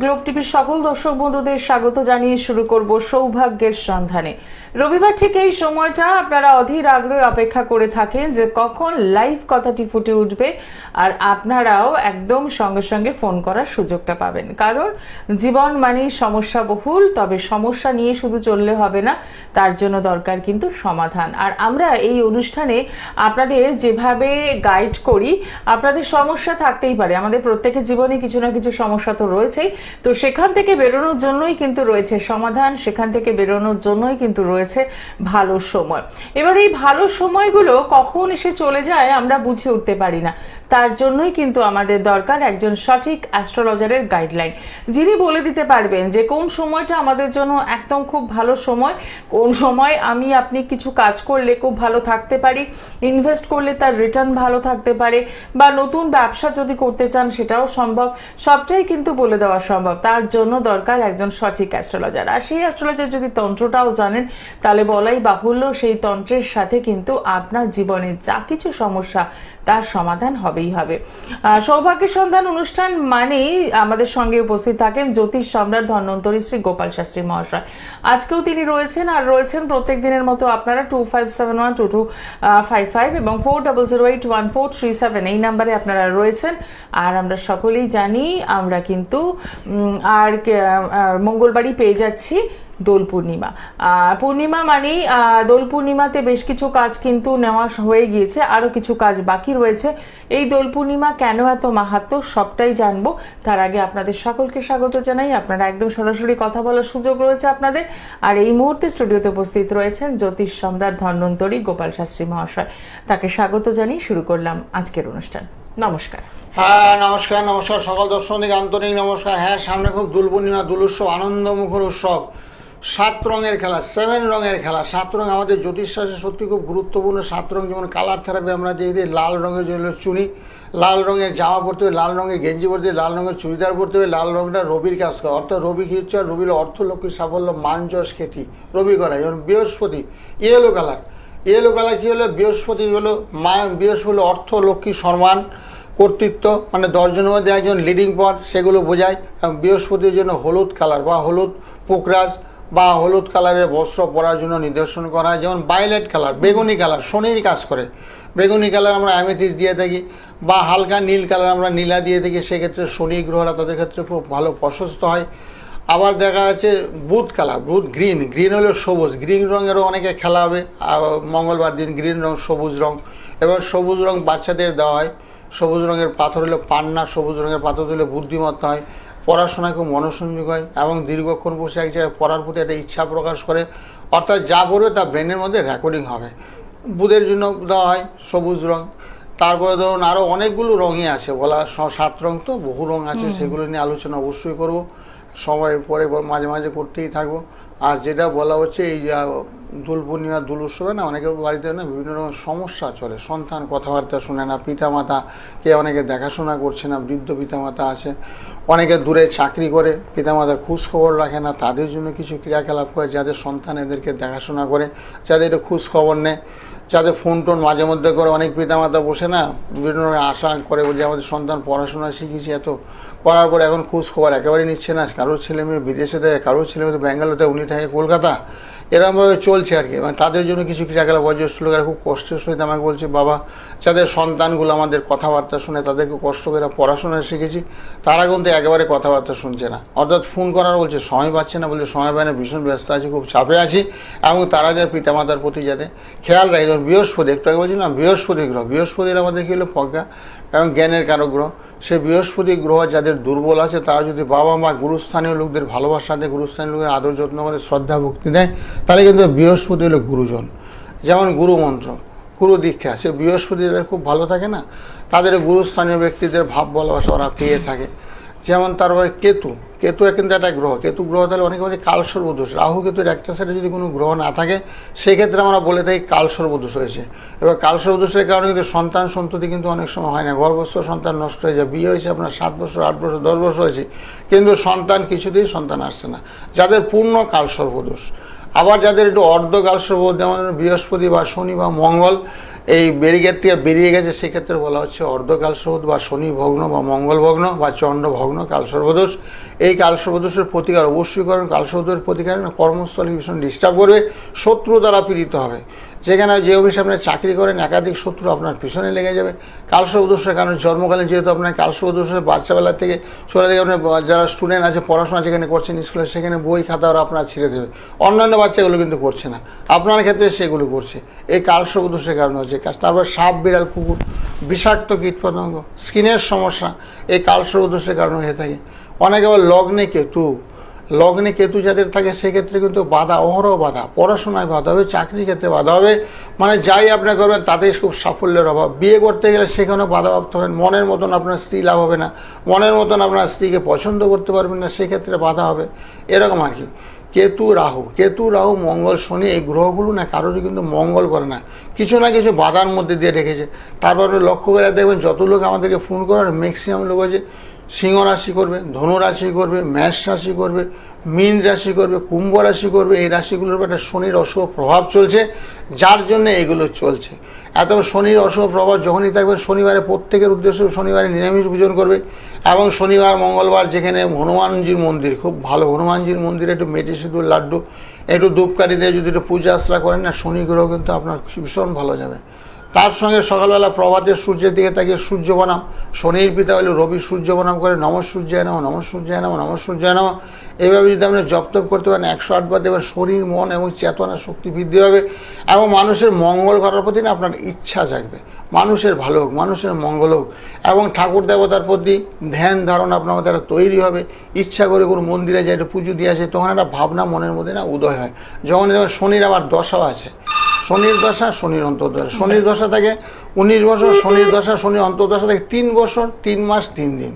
Globe টিভির সকল দর্শক বন্ধুদের স্বাগত জানিয়ে শুরু করব সৌভাগ্যের সন্ধানে। রবিবার ঠিক এই সময়টা আপনারা অধীর আগ্রহে অপেক্ষা করে থাকেন যে কখন লাইভ কথাটি ফুটে উঠবে, আর আপনারাও একদম সঙ্গে সঙ্গে ফোন করার সুযোগটা পাবেন। কারণ জীবন মানেই সমস্যা বহুল, তবে সমস্যা নিয়ে শুধু চললে হবে না, তার জন্য দরকার কিন্তু সমাধান। আর আমরা এই অনুষ্ঠানে আপনাদের যেভাবে গাইড করি, আপনাদের সমস্যা থাকতেই পারে, আমাদের প্রত্যেকের জীবনে কিছু না কিছু সমস্যা তো রয়েছেই, তো সেখান থেকে বেরোনোর জন্যই কিন্তু রয়েছে সমাধান, সেখান থেকে বেরোনোর জন্যই কিন্তু রয়েছে ভালো সময়। এবার এই ভালো সময়গুলো কখন এসে চলে যায় আমরা বুঝে উঠতে পারি না, তার জন্যই কিন্তু আমাদের দরকার একজন সঠিক অ্যাস্ট্রোলজারের গাইডলাইন, যিনি বলে দিতে পারবেন যে কোন সময়টা আমাদের জন্য একদম খুব ভালো সময়, কোন সময় আপনি কিছু কাজ করলে খুব ভালো থাকতে পারি, ইনভেস্ট করলে তার রিটার্ন ভালো থাকতে পারে, বা নতুন ব্যবসা যদি করতে চান সেটাও সম্ভব, সবটাই কিন্তু বলে দেওয়া সম্ভব। তার জন্য দরকার একজন সঠিক অ্যাস্ট্রোলজার। আর সেই অ্যাস্ট্রোলজার যদি তন্ত্রটাও জানেন, তাহলে বলাই বাহুল্য সেই তন্ত্রের সাথে কিন্তু আপনার জীবনে যা কিছু সমস্যা তার সমাধান হবেই হবে। সৌভাগ্যের সন্ধান অনুষ্ঠান মানেই আমাদের সঙ্গে উপস্থিত থাকেন জ্যোতিষ সম্রাট ধন্বন্তরী শ্রী গোপাল শাস্ত্রী মহাশয়। আজকেও তিনি রয়েছেন, আর রয়েছেন প্রত্যেক দিনের মতো আপনারা 25712255 এবং 40081437 এই নাম্বারে আপনারা রয়েছেন। আর আমরা সকলেই জানি আমরা কিন্তু মঙ্গলবারই পেয়ে যাচ্ছি দোল পূর্ণিমা। পূর্ণিমা মানেই দোল পূর্ণিমাতে বেশ কিছু কাজ কিন্তু নেওয়া হয়ে গিয়েছে, আরও কিছু কাজ বাকি রয়েছে। এই দোল পূর্ণিমা কেন এত মাহাত্ম্য সবটাই জানবো। তার আগে আপনাদের সকলকে স্বাগত জানাই। আপনারা একদম সরাসরি কথা বলার সুযোগ রয়েছে আপনাদের। আর এই মুহূর্তে স্টুডিওতে উপস্থিত রয়েছেন জ্যোতিষ সম্রাট ধন্বন্তরী গোপাল শাস্ত্রী মহাশয়। তাকে স্বাগত জানিয়ে শুরু করলাম আজকের অনুষ্ঠান। নমস্কার। হ্যাঁ, নমস্কার নমস্কার সকল দর্শকদের আন্তরিক নমস্কার। হ্যাঁ, সামনে খুব দোল পূর্ণিমা, দোল উৎসব, আনন্দমুখর উৎসব, 7 রঙের খেলা, 7 রঙের খেলা। 7 রঙ আমাদের জ্যোতিষশাস্ত্রে সত্যি খুব গুরুত্বপূর্ণ। 7 রঙ যেমন কালার থেরাপি আমরা দিয়ে দিই, লাল রঙের জন্য চুনি, লাল রঙের জামা পরতে হবে, লাল রঙের গেঞ্জি পরতে হবে, লাল রঙের চুড়িদার পরতে হবে। লাল রঙটা রবির কাজ করে, অর্থাৎ রবি কি হচ্ছে, রবির অর্থ লক্ষ্মী সাফল্য মান যশ খ্যাতি রবি করা। যেমন বৃহস্পতি ইয়েলো কালার, ইয়েলো কালার কী হলো, বৃহস্পতি হলো বৃহস্পতি হলো অর্থ লক্ষ্মী সম্মান কর্তৃত্ব, মানে 10 জনের মধ্যে একজন লিডিং পদ, সেগুলো বোঝায়। এবং বৃহস্পতির জন্য হলুদ কালার বা হলুদ পোকরাজ বা হলুদ কালারের বস্ত্র পরার জন্য নিদর্শন করা হয়। যেমন ভায়োলেট কালার, বেগুনি কালার শনির কাজ করে, বেগুনি কালার আমরা অ্যামেথিস্ট দিয়ে থাকি, বা হালকা নীল কালার আমরা নীলা দিয়ে থাকি, সেক্ষেত্রে শনি গ্রহরা তাদের ক্ষেত্রে খুব ভালো প্রশস্ত হয়। আবার দেখা যাচ্ছে বুধ কালার, বুধ গ্রিন, গ্রিন হলো সবুজ, গ্রিন রঙেরও অনেকে খেলা হবে মঙ্গলবার দিন। গ্রিন রং সবুজ রং, এবার সবুজ রং বাচ্চাদের দেওয়া হয়। সবুজ রঙের পাথর হলো পান্না, সবুজ রঙের পাথর দিলে বুদ্ধিমত্তা হয়, পড়াশোনায় খুব মনোসংযোগ হয় এবং দীর্ঘক্ষণ বসে এক জায়গায় পড়ার প্রতি একটা ইচ্ছা প্রকাশ করে, অর্থাৎ যা পড়বে তা ব্রেনের মধ্যে রেকর্ডিং হবে। বুধের জন্য দেওয়া হয় সবুজ রং। তারপরে ধরুন আরও অনেকগুলো রঙই আছে বলা, 7 রং তো বহু রং আছে, সেগুলো নিয়ে আলোচনা অবশ্যই করব, সময় পরে মাঝে মাঝে করতেই থাকবো। আর যেটা বলা হচ্ছে এই দোল পূর্ণিমা, দোল উৎসবে না অনেকের বাড়িতে না বিভিন্ন রকম সমস্যা চলে, সন্তান কথাবার্তা শুনে না, পিতামাতা কে অনেকে দেখাশোনা করছে না, বৃদ্ধ পিতামাতা আছে, অনেকে দূরে চাকরি করে, পিতামাতার খোঁজ খবর রাখে না, তাদের জন্য কিছু ক্রিয়াকলাপ করে যাদের সন্তান এদেরকে দেখাশোনা করে, যাদের একটু খোঁজ খবর নেয়, যাদের ফোন টোন মাঝে মধ্যে করে। অনেক পিতামাতা বসে না বিভিন্ন রকম আশা করে যে আমাদের সন্তান পড়াশোনা শিখেছে এত, করার পর এখন খোঁজ খবর একেবারেই নিচ্ছে না। কারোর ছেলে মেয়ে বিদেশে থাকে, কারোর ছেলে মেয়ে ব্যাঙ্গালোরে, উনি থাকে কলকাতা, এরকমভাবে চলছে আর কি। মানে তাদের জন্য কিছু ক্রিয়াকলাপ, বয়োজ্যেষ্ঠ লোকেরা খুব কষ্টের সহিত আমাকে বলছে, বাবা যাদের সন্তানগুলো আমাদের কথাবার্তা শুনে, তাদেরকে কষ্ট করে পড়াশোনা শিখেছি, তারা কিন্তু একেবারে কথাবার্তা শুনছে না, অর্থাৎ ফোন করার বলছে সময় পাচ্ছে না, বলছে সময় পায় না, ভীষণ ব্যস্ত আছি, খুব চাপে আছি। এবং তারা যাদের পিতামাতার প্রতি যাতে খেয়াল রাখে। যেমন বৃহস্পতি, একটু আগে বলছিলাম বৃহস্পতি গ্রহ, বৃহস্পতির আমাদের কী হলো প্রজ্ঞা এবং জ্ঞানের কারক গ্রহ। সে বৃহস্পতি গ্রহ যাদের দুর্বল আছে, তারা যদি বাবা মা গুরুস্থানীয় লোকদের ভালোবাসা দেয়, গুরুস্থানীয় লোকের আদর যত্ন করে, শ্রদ্ধা ভক্তি দেয়, তাহলে কিন্তু বৃহস্পতি হলো গুরুজন। যেমন গুরু মন্ত্র, গুরু দীক্ষা, সে বৃহস্পতি যাদের খুব ভালো থাকে না, তাদের গুরুস্থানীয় ব্যক্তিদের ভাব ভালোবাসা ওরা পেয়ে থাকে। যেমন তারপরে কেতু, কেতু কিন্তু একটা গ্রহ, কেতু গ্রহ তাহলে অনেকে বলছে কালসর্বদোষ। রাহু কেতুর একটা সাইডে যদি কোনো গ্রহ না থাকে, সেক্ষেত্রে আমরা বলে থাকি কালসর্বদোষ হয়েছে। এবার কালসর্বদোষের কারণে কিন্তু সন্তান সন্ততি কিন্তু অনেক সময় হয় না, গর্ভস্থ সন্তান নষ্ট হয়ে যায়। বিয়ে হয়েছে আপনার 7 বছর, 8 বছর, 10 বছর হয়েছে, কিন্তু সন্তান কিছুতেই সন্তান আসছে না, যাদের পূর্ণ কালসর্বদোষ। আবার যাদের একটু অর্ধ কালসর্বদোষ, যেমন বৃহস্পতি বা শনি বা মঙ্গল, এই ব্যারিকেড থেকে বেরিয়ে গেছে, সেক্ষেত্রে বলা হচ্ছে অর্ধকালসর্পদোষ বা শনি ভগ্ন বা মঙ্গল ভগ্ন বা চন্দ্র ভগ্ন কালসর্পদোষ। এই কালসর্পদোষের প্রতিকার অবশ্যই করেন। কালসর্পদোষের প্রতিকার কর্মস্থলে ভীষণ ডিস্টার্ব করবে, শত্রু দ্বারা পীড়িত হবে। যেখানে যে অফিসে আপনি চাকরি করেন একাধিক শত্রু আপনার পিছনে লেগে যাবে। কালসর্পদোষের কারণে জন্মকালীন যেহেতু আপনার কালসর্পদোষের বাচ্চাবেলা থেকে চলে যাবে, আপনার যারা স্টুডেন্ট আছে পড়াশোনা যেখানে করছেন স্কুলে, সেখানে বই খাতা ওরা আপনার ছেড়ে দেবে। অন্যান্য বাচ্চাগুলো কিন্তু করছে না, আপনার ক্ষেত্রে সেগুলো করছে। এই কালসর্পদোষের কারণে হচ্ছে। তারপর সাপ, বিড়াল, কুকুর, বিষাক্ত কীটপতঙ্গ, স্কিনের সমস্যা এই কালসর্পদোষের কারণে হয়ে থাকে। অনেকে আবার লগ্নে কেতু যাদের থাকে সেক্ষেত্রে কিন্তু বাধা, অহরহ বাধা, পড়াশোনায় বাধা হবে, চাকরি ক্ষেত্রে বাধা হবে, মানে যাই আপনি করবেন তাতে খুব সাফল্যের অভাব। বিয়ে করতে গেলে সেখানেও বাধাপ্রাপ্ত হবেন, মনের মতন আপনার স্ত্রী লাভ হবে না, মনের মতন আপনার স্ত্রীকে পছন্দ করতে পারবেন না, সেক্ষেত্রে বাধা হবে, এরকম আর কি। কেতু রাহু মঙ্গল শনি এই গ্রহগুলো না কারোরই কিন্তু মঙ্গল করে না, কিছু না কিছু বাধার মধ্যে দিয়ে রেখেছে। তারপর আপনি লক্ষ্য করে দেখবেন যত লোক আমাদেরকে ফোন করেন ম্যাক্সিমাম লোক আছে সিংহ রাশি করবে, ধনু রাশি করবে, মেষ রাশি করবে, মীন রাশি করবে, কুম্ভ রাশি করবে। এই রাশিগুলোর উপর একটা শনির অশুভ প্রভাব চলছে, যার জন্য এগুলো চলছে। এত শনির অশুভ প্রভাব যখনই থাকবে, শনিবারে প্রত্যেকের উদ্দেশ্য শনিবারে নিরামিষ ভোজন করবে। এবং শনিবার মঙ্গলবার যেখানে হনুমানজির মন্দির, খুব ভালো হনুমানজির মন্দিরে একটু মেটে সিঁদুর লাড্ডু একটু ধূপকাঠি দিয়ে যদি একটু পূজা আশ্রা করেন না, শনি গ্রহ কিন্তু আপনার ভীষণ ভালো যাবে। তার সঙ্গে সকালবেলা প্রভাতে সূর্যের দিকে তাকিয়ে সূর্য বনাম, শনির পিতা হলে রবি সূর্য বনাম করে নম সূর্যায় নমঃ, নম সূর্যায় নমঃ, নম সূর্যায় নমঃ। এইভাবে যদি আপনি জপ তপ করতে পারেন 108 বার দেবেন, শরীর, মন এবং চেতনা শক্তি বৃদ্ধি হবে। এবং মানুষের মঙ্গল করার প্রতি না আপনার ইচ্ছা জাগবে, মানুষের ভালো হোক, মানুষের মঙ্গল হোক। এবং ঠাকুর দেবতার প্রতি ধ্যান ধারণা আপনার মধ্যে একটা তৈরি হবে। ইচ্ছা করে কোনো মন্দিরে যায় একটু পুজো দিয়ে আসে, তখন একটা ভাবনা মনের মধ্যে না উদয় হয়। যখন যেমন শনির আবার দশাও আছে, শনির দশা, শনির অন্তর্দশা। শনির দশা থাকে 19 বছর, শনির দশা, শনির অন্তর্দশা থাকে 3 বছর 3 মাস 3 দিন।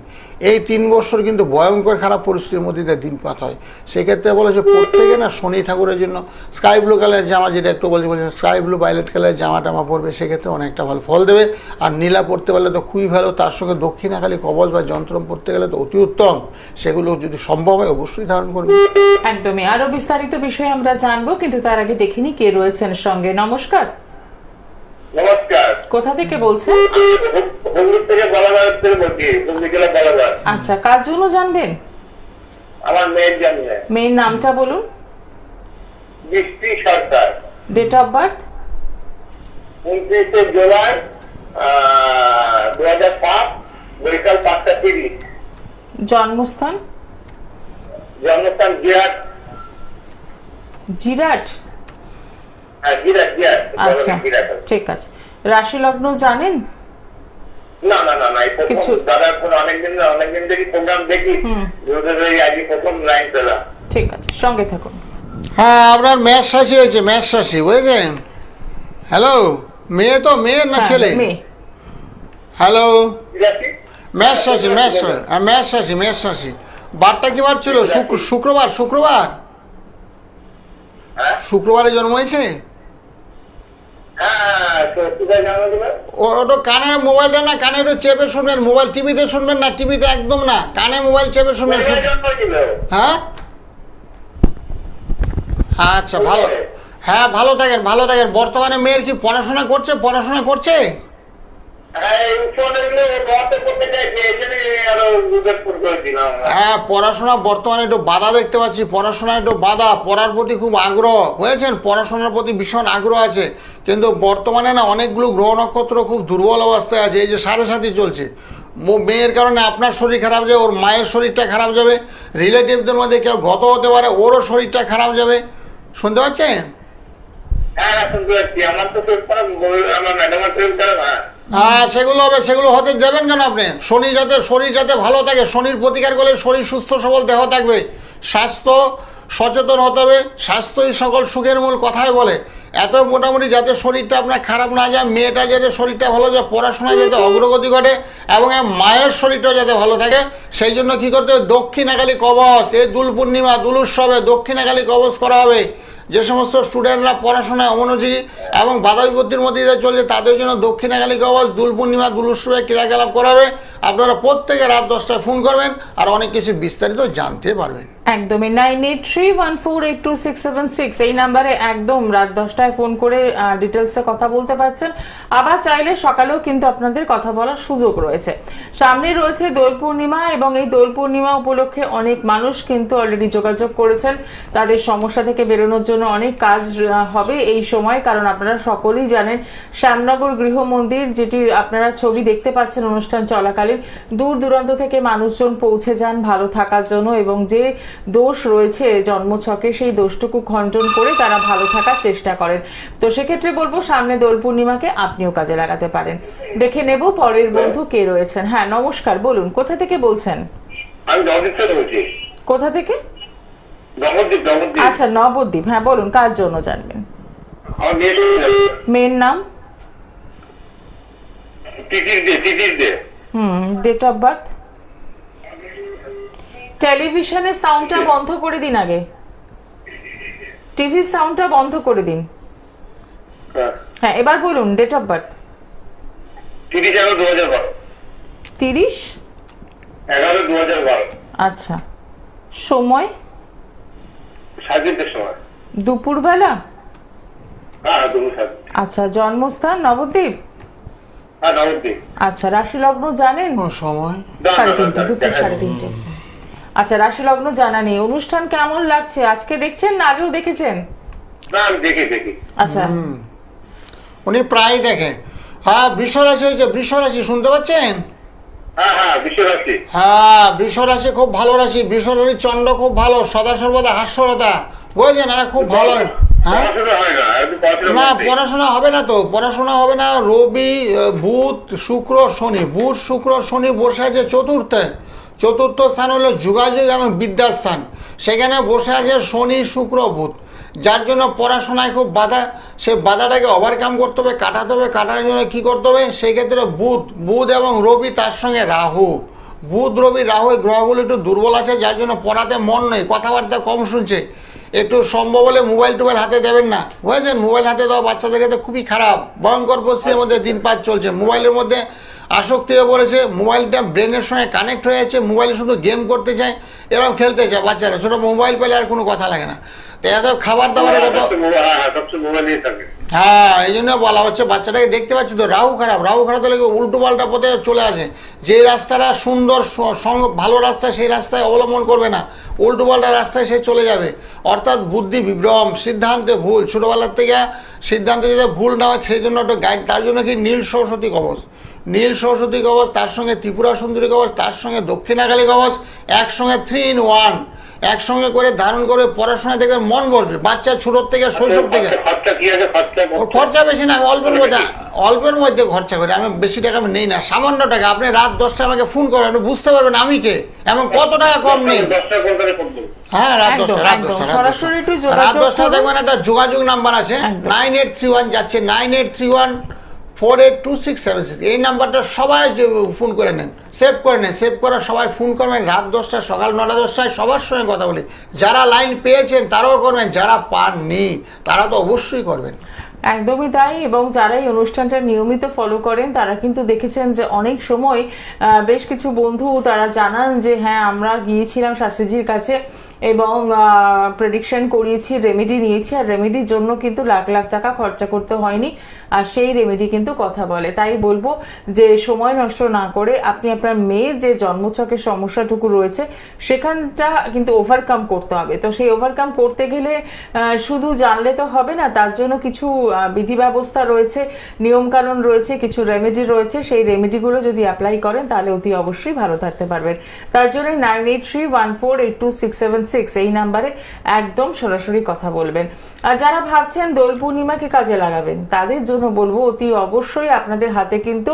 এই 3 বছর কিন্তু ভয়ঙ্কর খারাপ পরিস্থিতির মধ্যে দিয়ে দিনপাত হয়। সেক্ষেত্রে বলে যে প্রত্যেকে না শনি ঠাকুরের জন্য স্কাই ব্লু কালারের জামা, যেটা একটু বলছেন স্কাই ব্লু ভায়োলেট কালারের জামা টামা পরবে, সেক্ষেত্রে অনেকটা ভালো ফল দেবে। আর নীলা পড়তে পারলে তো খুবই ভালো, তার সঙ্গে দক্ষিণাকালী কবচ বা যন্ত্র পড়তে গেলে তো অতি উত্তম। সেগুলো যদি সম্ভব হয় অবশ্যই ধারণ করবে। একদমই। আরো বিস্তারিত বিষয়ে আমরা জানবো, কিন্তু তার আগে দেখিনি কে রয়েছেন সঙ্গে। নমস্কার। নমস্কার। কোথা থেকে বলছেন? হুগলি থেকে বালাঘাট থেকে বলছি, হুগলি জেলা বালাঘাট। আচ্ছা, কার জন্য জানবেন? আমার মেয়ের জন্য। মেয়ের নামটা বলুন। Brishti Sarkar. Date of birth? 29 জুলাই 2005, বৈকাল 5:30। জন্মস্থান? জন্মস্থান জিরাট। জিরাট? হ্যাঁ, জিরাট। আচ্ছা, ঠিক আছে। রাশি লগ্ন জানেন? না, এই কিছু- প্রথম দাদার ফোন অনেকদিন থেকে প্রোগ্রাম দেখি, আজকে প্রথম লাইন পেলাম। ঠিক আছে, সঙ্গে থাকুন। হ্যাঁ, আপনার মেষ রাশি হয়েছে, মেষ রাশি বুঝেছেন। হ্যালো, মেয়ে তো, মেয়ের না হ্যাঁ, ছেলে? মেয়ে। হ্যালো, জিরাটি? মেষ রাশি, মেষ রাশি। বারটা কি বার ছিল? শুক্রবার। হ্যাঁ, শুক্রবারে জন্ম হয়েছে। তো কোথায় জানো তুমি? ওটা কানে মোবাইলটা না, কানে একটু চেপে শুনবেন। মোবাইল টিভিতে শুনবেন না, টিভিতে একদম না, কানে মোবাইল চেপে শুনবেন। কোথায় জন্ম ছিল? হ্যাঁ, আচ্ছা, ভালো। হ্যাঁ, ভালো থাকেন। বর্তমানে মেয়ের কি পড়াশোনা করছে? হ্যাঁ, এই ফোনগুলো বন্ধ করতে চাইছে, এই জন্যই আরো উদয়পুর করেছিলাম। হ্যাঁ, পড়াশোনা বর্তমানে একটু বাধা দেখতে পাচ্ছি, পড়াশোনায় একটু বাধা। পড়ার প্রতি খুব আগ্রহ হয়েছেন, পড়াশোনার প্রতি ভীষণ আগ্রহ আছে, কিন্তু বর্তমানে না অনেকগুলো গ্রহ নক্ষত্র খুব দুর্বল অবস্থায় আছে। এই যে 7.5 চলছে, মেয়ের কারণে আপনার শরীর খারাপ যাবে, ওর মায়ের শরীরটা খারাপ যাবে, রিলেটিভদের মধ্যে কেউ গত হতে পারে, ওরও শরীরটা খারাপ যাবে। শুনতে পাচ্ছেন? হ্যাঁ, শুনতে পাচ্ছি। আমার তো শরীর খারাপ, আমার ম্যাডামের শরীর খারাপ। হ্যাঁ, সেগুলো হবে। সেগুলো হতে দেবেন কেন আপনি? শরীর যাতে ভালো থাকে, শনির প্রতিকার করলে শরীর সুস্থ সবল দেহ থাকবে। স্বাস্থ্য সচেতন হতে হবে, স্বাস্থ্যই সকল সুখের মূল কথাই বলে। এত মোটামুটি যাতে শরীরটা আপনার খারাপ না যায়, মেয়েটার যাতে শরীরটা ভালো যায়, পড়াশোনায় যাতে অগ্রগতি ঘটে, এবং মায়ের শরীরটাও যাতে ভালো থাকে, সেই জন্য কী করতে হবে? দক্ষিণাকালী কবচ। এই দোল পূর্ণিমা, দোল উৎসবে দক্ষিণাকালী কবচ করা হবে। যে সমস্ত স্টুডেন্টরা পড়াশোনায় অমনোযোগী এবং বাধা বিপত্তির মধ্যে দিয়ে চলছে, তাদের জন্য দক্ষিণাকালী কবচ দোল পূর্ণিমা, দোল উৎসবে ক্রিয়াকলাপ করাবে। আপনারা প্রত্যেকে রাত 10টায় ফোন করবেন আর অনেক কিছু বিস্তারিত জানতে পারবেন। একদমই 9831482676 এই নাম্বারে একদম রাত 10টায় ফোন করে ডিটেলসে কথা বলতে পারছেন। আবার চাইলে সকালেও কিন্তু আপনাদের কথা বলার সুযোগ রয়েছে। সামনে রয়েছে দোল পূর্ণিমা এবং এই দোল পূর্ণিমা উপলক্ষে অনেক মানুষ কিন্তু অলরেডি যোগাযোগ করেছেন তাদের সমস্যা থেকে বেরোনোর জন্য। অনেক কাজ হবে এই সময়, কারণ আপনারা সকলেই জানেন শ্যামনগর গৃহ মন্দির, যেটি আপনারা ছবি দেখতে পাচ্ছেন অনুষ্ঠান চলাকালীন, দূর দূরান্ত থেকে মানুষজন পৌঁছে যান ভালো থাকার জন্য, এবং যে দোষ রয়েছে জন্মছকে সেই দোষটুকু খণ্ডন করে তারা ভালো থাকার চেষ্টা করেন। তো সেক্ষেত্রে বলবো সামনে দোল পূর্ণিমাকে আপনিও কাজে লাগাতে পারেন। দেখে নেব পরের বন্ধু কে রয়েছেন। হ্যাঁ নমস্কার, বলুন কোথা থেকে বলছেন? আমি নবদ্বীপ থেকে বলছি। কোথা থেকে? নবদ্বীপ। আচ্ছা নবদ্বীপ, হ্যাঁ বলুন কার জন্য জানবেন? আমার মেয়ের নাম? Titir De. Date of birth? টেলিভিশনের সাউন্ডটা বন্ধ করে দিন, আগে টিভির সাউন্ডটা বন্ধ করে দিন। হ্যাঁ এবার বলুন ডেট অফ বার্থ। 30/11/2012। 30/11/2012। আচ্ছা, সময়? 3:30 সময়। দুপুরবেলা? হ্যাঁ দুপুর। আচ্ছা, জন্মস্থান নবদ্বীপ? হ্যাঁ নবদ্বীপ। আচ্ছা, রাশি লগ্ন জানেন? সময় 3:30, দুপুর 3:30। আচ্ছা, রাশি লগ্ন জানা নেই। অনুষ্ঠান কেমন লাগছে? আজকে দেখছেন না আগেও দেখেছেন? না আমি দেখি। আচ্ছা, উনি প্রায় দেখেন। হ্যাঁ বৃষরাশি হয়েছে, বৃষরাশি শুনতে পাচ্ছেন? হ্যাঁ বিশ্বরাশি। হ্যাঁ বৃষরাশি খুব ভালো রাশি। বৃষরাশি চন্দ্র খুব ভালো, সদা সর্বদা হাস্যরতা, বুঝলেন? খুব ভালো। হ্যাঁ না পড়াশোনা হবে না তো, পড়াশোনা হবে না। রবি বুধ শুক্র শনি, বুধ শুক্র শনি বসে আছে চতুর্থে। চতুর্থ স্থান হলো যোগাযোগ এবং বিদ্যাস্থান, সেখানে বসে আছে শনি শুক্র বুধ, যার জন্য পড়াশোনায় খুব বাধা। সেই বাধাটাকে ওভারকাম করতে হবে, কাটাতে হবে। কাটার জন্য কী করতে হবে? সেই ক্ষেত্রে বুধ এবং রবি, তার সঙ্গে রাহু। বুধ রবি রাহু এই গ্রহগুলো একটু দুর্বল আছে, যার জন্য পড়াতে মন নেই, কথাবার্তা কম শুনছে। একটু সম্ভব হলে মোবাইল টোবাইল হাতে দেবেন না, বুঝেছেন? মোবাইল হাতে দেওয়া বাচ্চাদের ক্ষেত্রে খুবই খারাপ, ভয়ঙ্কর পরিস্থিতির মধ্যে দিনপাত চলছে। মোবাইলের মধ্যে আসক্তি হয়ে পড়েছে, মোবাইলটা ব্রেনের সঙ্গে কানেক্ট হয়ে যাচ্ছে, মোবাইলে শুধু গেম করতে চায়, এরকম খেলতে চায় বাচ্চারা। ছোটো মোবাইল পেলে আর কোনো কথা লাগে না। তো এত খাবার দাবারের কথা, হ্যাঁ এই জন্য বলা হচ্ছে বাচ্চাটাকে দেখতে পাচ্ছি তো রাহু খারাপ। রাহু খারাপ হলে উল্টো পাল্টা পথে চলে আসে। যে রাস্তাটা সুন্দর ভালো রাস্তা, সেই রাস্তায় অবলম্বন করবে না, উল্টো পাল্টা রাস্তায় সে চলে যাবে। অর্থাৎ বুদ্ধি বিভ্রম, সিদ্ধান্তে ভুল, ছোটোবেলার থেকে সিদ্ধান্তে যাতে ভুল না হয় সেই জন্য একটা গাইড। তার জন্য কি নীল সরস্বতী কবচ, নীল সরস্বতী কবচ, তার সঙ্গে ত্রিপুরা সুন্দরী কবচ, তার সঙ্গে দক্ষিণাকালী কবচ, একসঙ্গে 3 in 1 একসঙ্গে করে ধারণ করে পড়াশোনা থেকে মন বসবে। বাচ্চা ছোটোর থেকে শৈশব থেকে। খরচা বেশি না, আমি অল্পের মধ্যে খরচা করি। আমি বেশি টাকা আমি নেই না, সামান্য টাকা। আপনি রাত 10টায় আমাকে ফোন করেন, আপনি বুঝতে পারবেন আমি কে, এমন কত টাকা কম নেই। হ্যাঁ রাত 10টা দেখবেন একটা যোগাযোগ নাম্বার আছে 9831, যাচ্ছে 9831482676। এই নাম্বারটা সবাই ফোন করে নেন, সেভ করে নেন। সেভ করে সবাই ফোন করবেন রাত 10টায়, সকাল 9টা 10টায় সবার সঙ্গে কথা বলি। যারা লাইন পেয়েছেন তারাও করবেন, যারা পাননি তারা তো অবশ্যই করবেন। একদমই তাই। এবং যারা এই অনুষ্ঠানটা নিয়মিত ফলো করেন তারা কিন্তু দেখেছেন যে অনেক সময় বেশ কিছু বন্ধু তারা জানান যে হ্যাঁ আমরা গিয়েছিলাম শাস্ত্রীজির কাছে এবং প্রেডিকশন করিয়েছি, রেমেডি নিয়েছি, আর রেমেডির জন্য কিন্তু লাখ লাখ টাকা খরচা করতে হয়নি, আর সেই রেমেডি কিন্তু কথা বলে। তাই বলবো যে সময় নষ্ট না করে আপনি আপনার মেয়ের যে জন্মছকের সমস্যাটুকু রয়েছে সেখানটা কিন্তু ওভারকাম করতে হবে। তো সেই ওভারকাম করতে গেলে শুধু জানলে তো হবে না, তার জন্য কিছু বিধি ব্যবস্থা রয়েছে, নিয়মকানুন রয়েছে, কিছু রেমেডি রয়েছে। সেই রেমেডিগুলো যদি অ্যাপ্লাই করেন তাহলে অতি অবশ্যই ভালো থাকতে পারবেন। তার জন্য 9831482676 এই নাম্বারে একদম সরাসরি কথা বলবেন। আর যারা ভাবছেন দোল পূর্ণিমাকে কাজে লাগাবেন তাদের জন্য বলবো অতি অবশ্যই আপনাদের হাতে কিন্তু